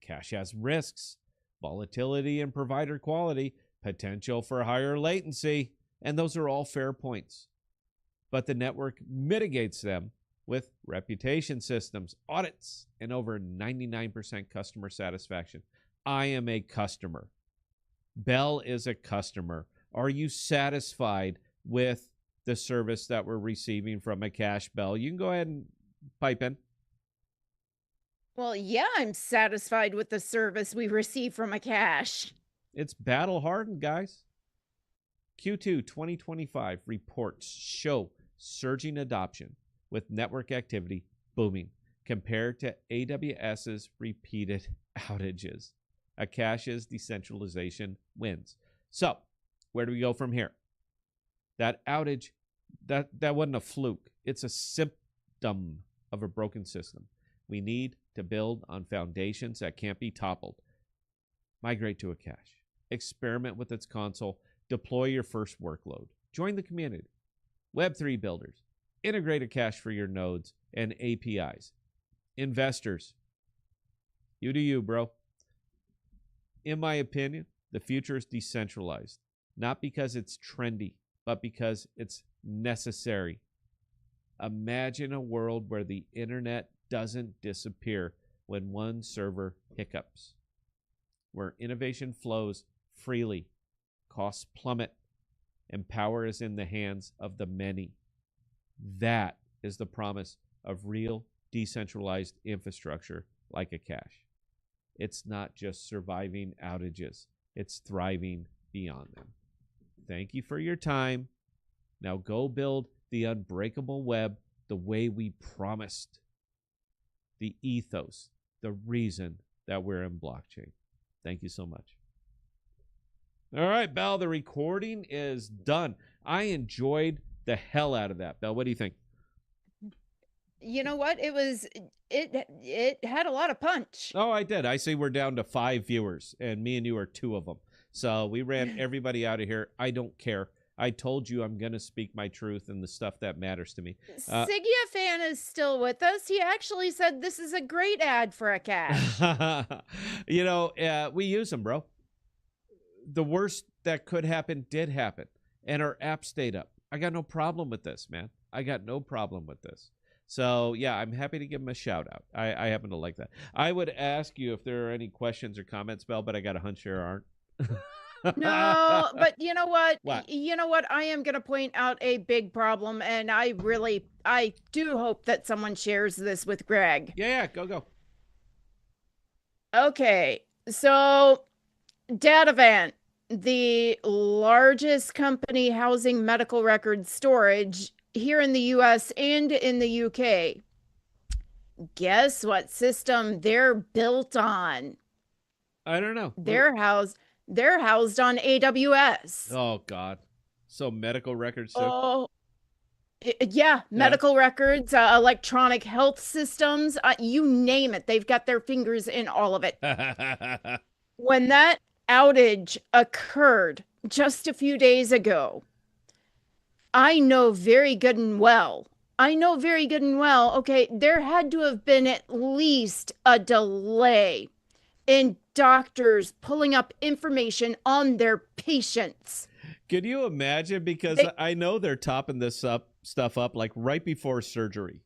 Akash has risks, volatility in provider quality, potential for higher latency, and those are all fair points. But the network mitigates them with reputation systems, audits, and over 99% customer satisfaction. I am a customer. Bell is a customer. Are you satisfied with the service that we're receiving from Akash, Bell? You can go ahead and pipe in. Well, yeah, I'm satisfied with the service we receive from Akash. It's battle hardened, guys. Q2 2025 reports show surging adoption with network activity booming compared to AWS's repeated outages. Akash's decentralization wins. So, where do we go from here? That outage, that wasn't a fluke. It's a symptom of a broken system. We need to build on foundations that can't be toppled. Migrate to Akash. Experiment with its console. Deploy your first workload. Join the community. Web3 builders. Integrate Akash for your nodes and APIs. Investors. You do you, bro. In my opinion, the future is decentralized. Not because it's trendy, but because it's necessary. Imagine a world where the internet doesn't disappear when one server hiccups, where innovation flows freely, costs plummet, and power is in the hands of the many. That is the promise of real decentralized infrastructure like Akash. It's not just surviving outages, it's thriving beyond them. Thank you for your time. Now go build the unbreakable web the way we promised. The ethos, the reason that we're in blockchain. Thank you so much. All right, Belle, the recording is done. I enjoyed the hell out of that. Belle, what do you think? You know what? It had a lot of punch. Oh, I did. I see we're down to 5 viewers, and me and you are 2 of them. So we ran everybody out of here. I don't care. I told you I'm going to speak my truth and the stuff that matters to me. Sigea fan is still with us. He actually said this is a great ad for Akash. You know, we use them, bro. The worst that could happen did happen, and our app stayed up. I got no problem with this, man. I got no problem with this. So yeah, I'm happy to give them a shout out. I happen to like that. I would ask you if there are any questions or comments, Bell, but I got a hunch there aren't. No, but you know what? What? You know what? I am going to point out a big problem, and I do hope that someone shares this with Greg. Yeah, go. Okay, so Datavant, the largest company housing medical record storage here in the US and in the UK. Guess what system they're built on? I don't know. They're housed on AWS. Oh God. So medical records too. Oh, yeah, medical records, electronic health systems, you name it. They've got their fingers in all of it. When that outage occurred just a few days ago, I know very good and well, okay, there had to have been at least a delay in doctors pulling up information on their patients. Can you imagine? Because I know they're topping this stuff up like right before surgery.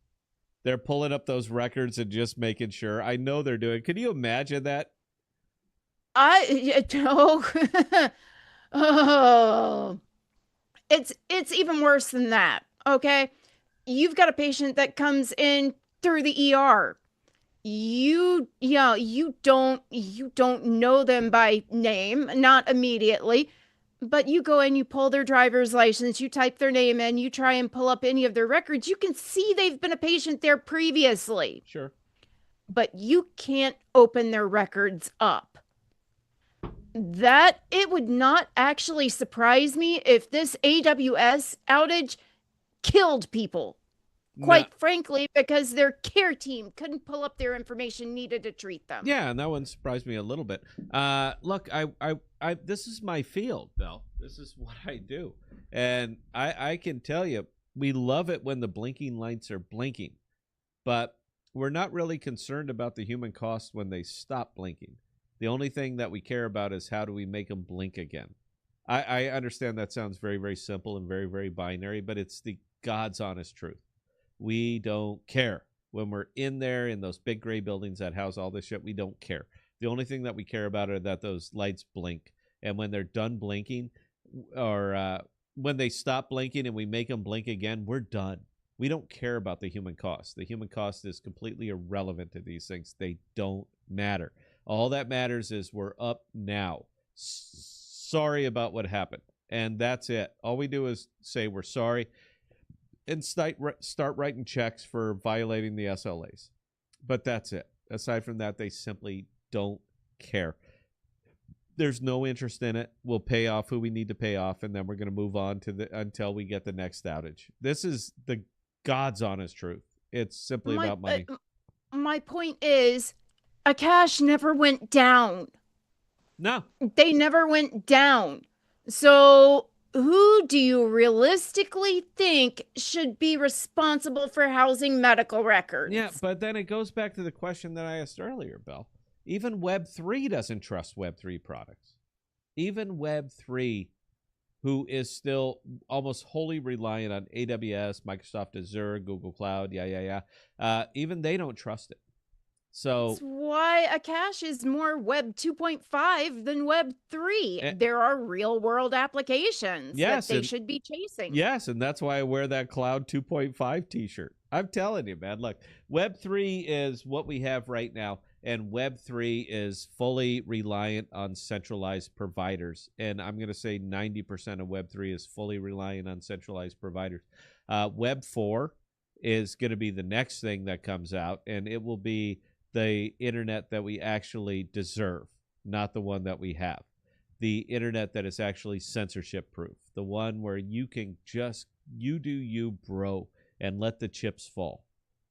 They're pulling up those records and just making sure. I know they're doing. Can you imagine that? Oh, it's even worse than that. Okay, you've got a patient that comes in through the ER. You don't know them by name, not immediately, but you go in, you pull their driver's license, you type their name in, you try and pull up any of their records. You can see they've been a patient there previously. Sure. But you can't open their records up. That it would not actually surprise me if this AWS outage killed people. Quite frankly, because their care team couldn't pull up their information needed to treat them. Yeah, and that one surprised me a little bit. Look, I this is my field, Bill. This is what I do. And I can tell you, we love it when the blinking lights are blinking. But we're not really concerned about the human cost when they stop blinking. The only thing that we care about is how do we make them blink again. I understand that sounds very, very simple and very, very binary, but it's the God's honest truth. We don't care. When we're in there in those big gray buildings that house all this shit, we don't care. The only thing that we care about are that those lights blink. And when they're done blinking, or when they stop blinking and we make them blink again, we're done. We don't care about the human cost. The human cost is completely irrelevant to these things. They don't matter. All that matters is we're up now. Sorry about what happened. And that's it. All we do is say we're sorry and start writing checks for violating the SLAs. But that's it. Aside from that, they simply don't care. There's no interest in it. We'll pay off who we need to pay off, and then we're going to move on to until we get the next outage. This is the God's honest truth. It's simply about money. My point is, Akash never went down. No. They never went down. So who do you realistically think should be responsible for housing medical records? Yeah, but then it goes back to the question that I asked earlier, Bill. Even Web3 doesn't trust Web3 products. Even Web3, who is still almost wholly reliant on AWS, Microsoft Azure, Google Cloud, even they don't trust it. So that's why Akash is more Web 2.5 than Web 3. There are real world applications that they should be chasing. Yes, and that's why I wear that Cloud 2.5 t-shirt. I'm telling you, man, look, Web 3 is what we have right now, and Web 3 is fully reliant on centralized providers. And I'm going to say 90% of Web 3 is fully reliant on centralized providers. Web 4 is going to be the next thing that comes out, and it will be the internet that we actually deserve, not the one that we have. The internet that is actually censorship proof. The one where you can just, you do you, bro, and let the chips fall.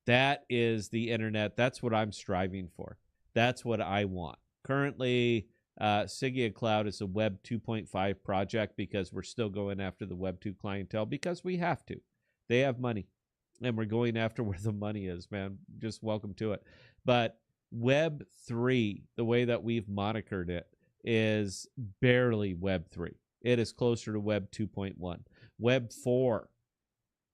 That is the internet. That's what I'm striving for. That's what I want. Currently, Sigea Cloud is a Web 2.5 project because we're still going after the Web 2 clientele because we have to. They have money, and we're going after where the money is, man. Just welcome to it. But Web 3, the way that we've monikered it, is barely Web 3. It is closer to Web 2.1. Web 4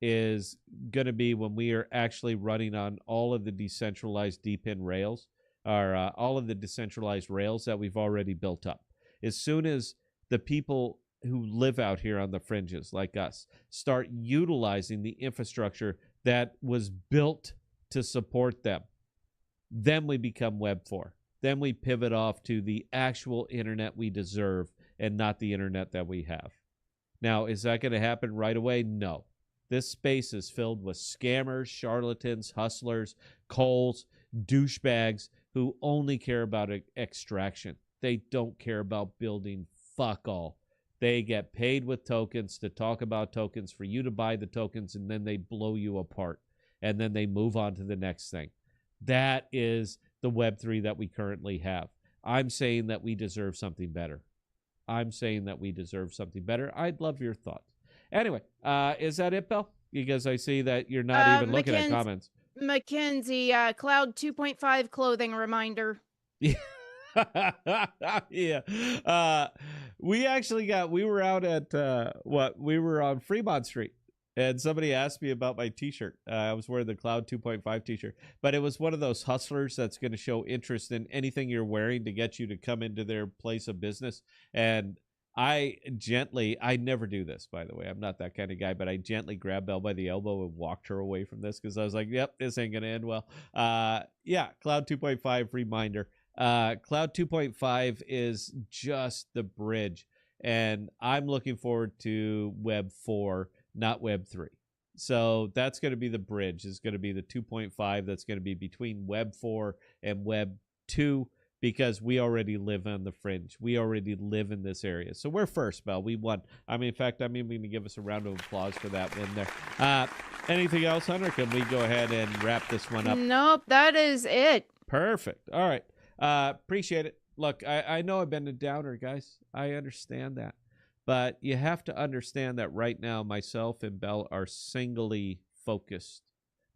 is going to be when we are actually running on all of the decentralized DPIN rails, or all of the decentralized rails that we've already built up. As soon as the people who live out here on the fringes, like us, start utilizing the infrastructure that was built to support them, then we become Web 4. Then we pivot off to the actual internet we deserve and not the internet that we have. Now, is that going to happen right away? No. This space is filled with scammers, charlatans, hustlers, coals, douchebags who only care about extraction. They don't care about building fuck all. They get paid with tokens to talk about tokens for you to buy the tokens, and then they blow you apart. And then they move on to the next thing. That is the Web3 that we currently have. I'm saying that we deserve something better. I'm saying that we deserve something better. I'd love your thoughts. Anyway, is that it, Bill? Because I see that you're not even looking at comments. Mackenzie, Cloud 2.5 clothing reminder. Yeah. We were out at, we were on Fremont Street. And somebody asked me about my T-shirt. I was wearing the Cloud 2.5 T-shirt. But it was one of those hustlers that's going to show interest in anything you're wearing to get you to come into their place of business. And I never do this, by the way. I'm not that kind of guy. But I gently grabbed Belle by the elbow and walked her away from this because I was like, yep, this ain't going to end well. Yeah, Cloud 2.5 reminder. Cloud 2.5 is just the bridge. And I'm looking forward to Web 4. Not Web 3. So that's going to be the bridge. Is going to be the 2.5 that's going to be between Web 4 and Web 2 because we already live on the fringe. We already live in this area. So we're first, Belle. We won. I mean, in fact, I'm even going to give us a round of applause for that win there. Anything else, Hunter? Can we go ahead and wrap this one up? Nope, that is it. Perfect. All right. Appreciate it. Look, I know I've been a downer, guys. I understand that. But you have to understand that right now, myself and Belle are singly focused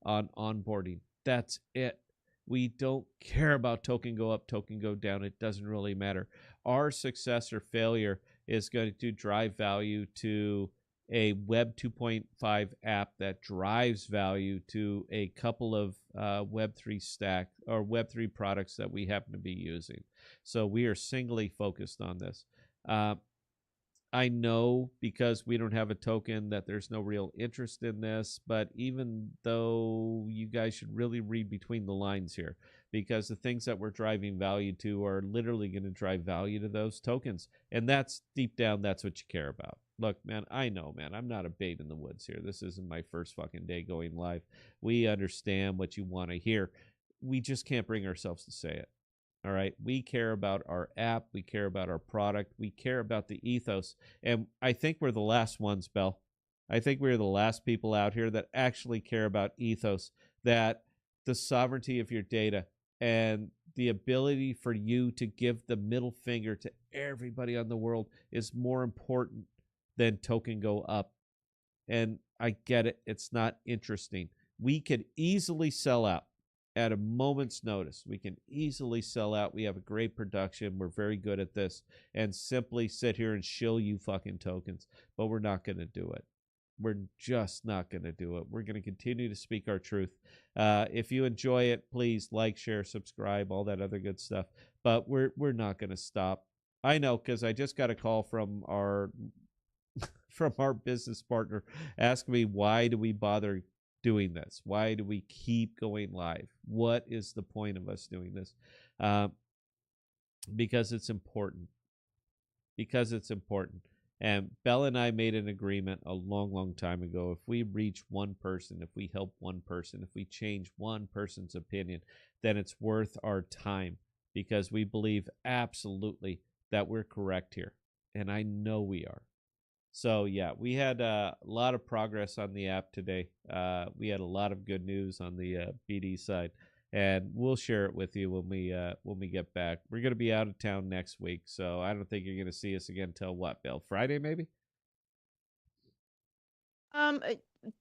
on onboarding. That's it. We don't care about token go up, token go down. It doesn't really matter. Our success or failure is going to drive value to a Web 2.5 app that drives value to a couple of Web3 stack or Web3 products that we happen to be using. So we are singly focused on this. I know because we don't have a token that there's no real interest in this, but even though you guys should really read between the lines here, because the things that we're driving value to are literally going to drive value to those tokens. And that's deep down, that's what you care about. Look, man, I know, man, I'm not a bait in the woods here. This isn't my first fucking day going live. We understand what you want to hear. We just can't bring ourselves to say it. All right. We care about our app. We care about our product. We care about the ethos. And I think we're the last ones, Belle. I think we're the last people out here that actually care about ethos, that the sovereignty of your data and the ability for you to give the middle finger to everybody on the world is more important than token go up. And I get it. It's not interesting. We could easily sell out. At a moment's notice, we can easily sell out. We have a great production. We're very good at this, and simply sit here and shill you fucking tokens. But we're not going to do it. We're just not going to do it. We're going to continue to speak our truth. If you enjoy it, please like, share, subscribe, all that other good stuff. But we're not going to stop. I know, because I just got a call from our business partner asking me, why do we bother doing this? Why do we keep going live? What is the point of us doing this? Because it's important. Because it's important. And Belle and I made an agreement a long, long time ago. If we reach one person, if we help one person, if we change one person's opinion, then it's worth our time, because we believe absolutely that we're correct here. And I know we are. So, yeah, we had a lot of progress on the app today. We had a lot of good news on the BD side, and we'll share it with you when we get back. We're going to be out of town next week, so I don't think you're going to see us again till what, Bill? Friday, maybe?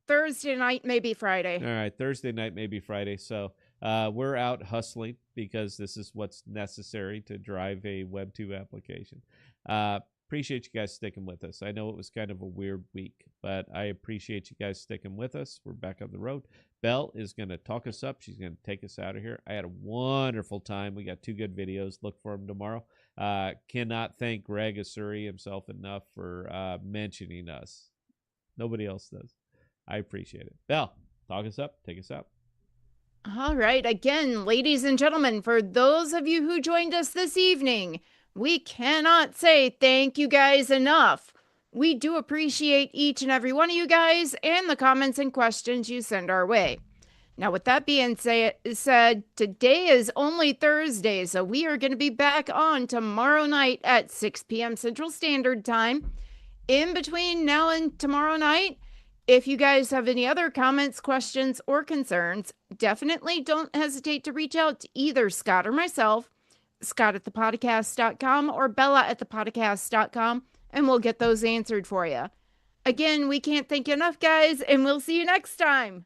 Thursday night, maybe Friday. All right, Thursday night, maybe Friday. So we're out hustling because this is what's necessary to drive a Web 2 application. appreciate you guys sticking with us. I know it was kind of a weird week, but I appreciate you guys sticking with us. We're back on the road. Belle is going to talk us up. She's going to take us out of here. I had a wonderful time. We got 2 good videos. Look for them tomorrow. Cannot thank Greg Asuri himself enough for mentioning us. Nobody else does. I appreciate it. Belle, talk us up. Take us out. All right. Again, ladies and gentlemen, for those of you who joined us this evening, we cannot say thank you guys enough. We do appreciate each and every one of you guys and the comments and questions you send our way. Now, with that being said, today is only Thursday, so we are going to be back on tomorrow night at 6 p.m. Central Standard Time. In between now and tomorrow night, if you guys have any other comments, questions, or concerns, definitely don't hesitate to reach out to either Scott or myself, Scott@thepodcast.com or Bella@thepodcast.com, and we'll get those answered for you. Again, we can't thank you enough, guys, and we'll see you next time.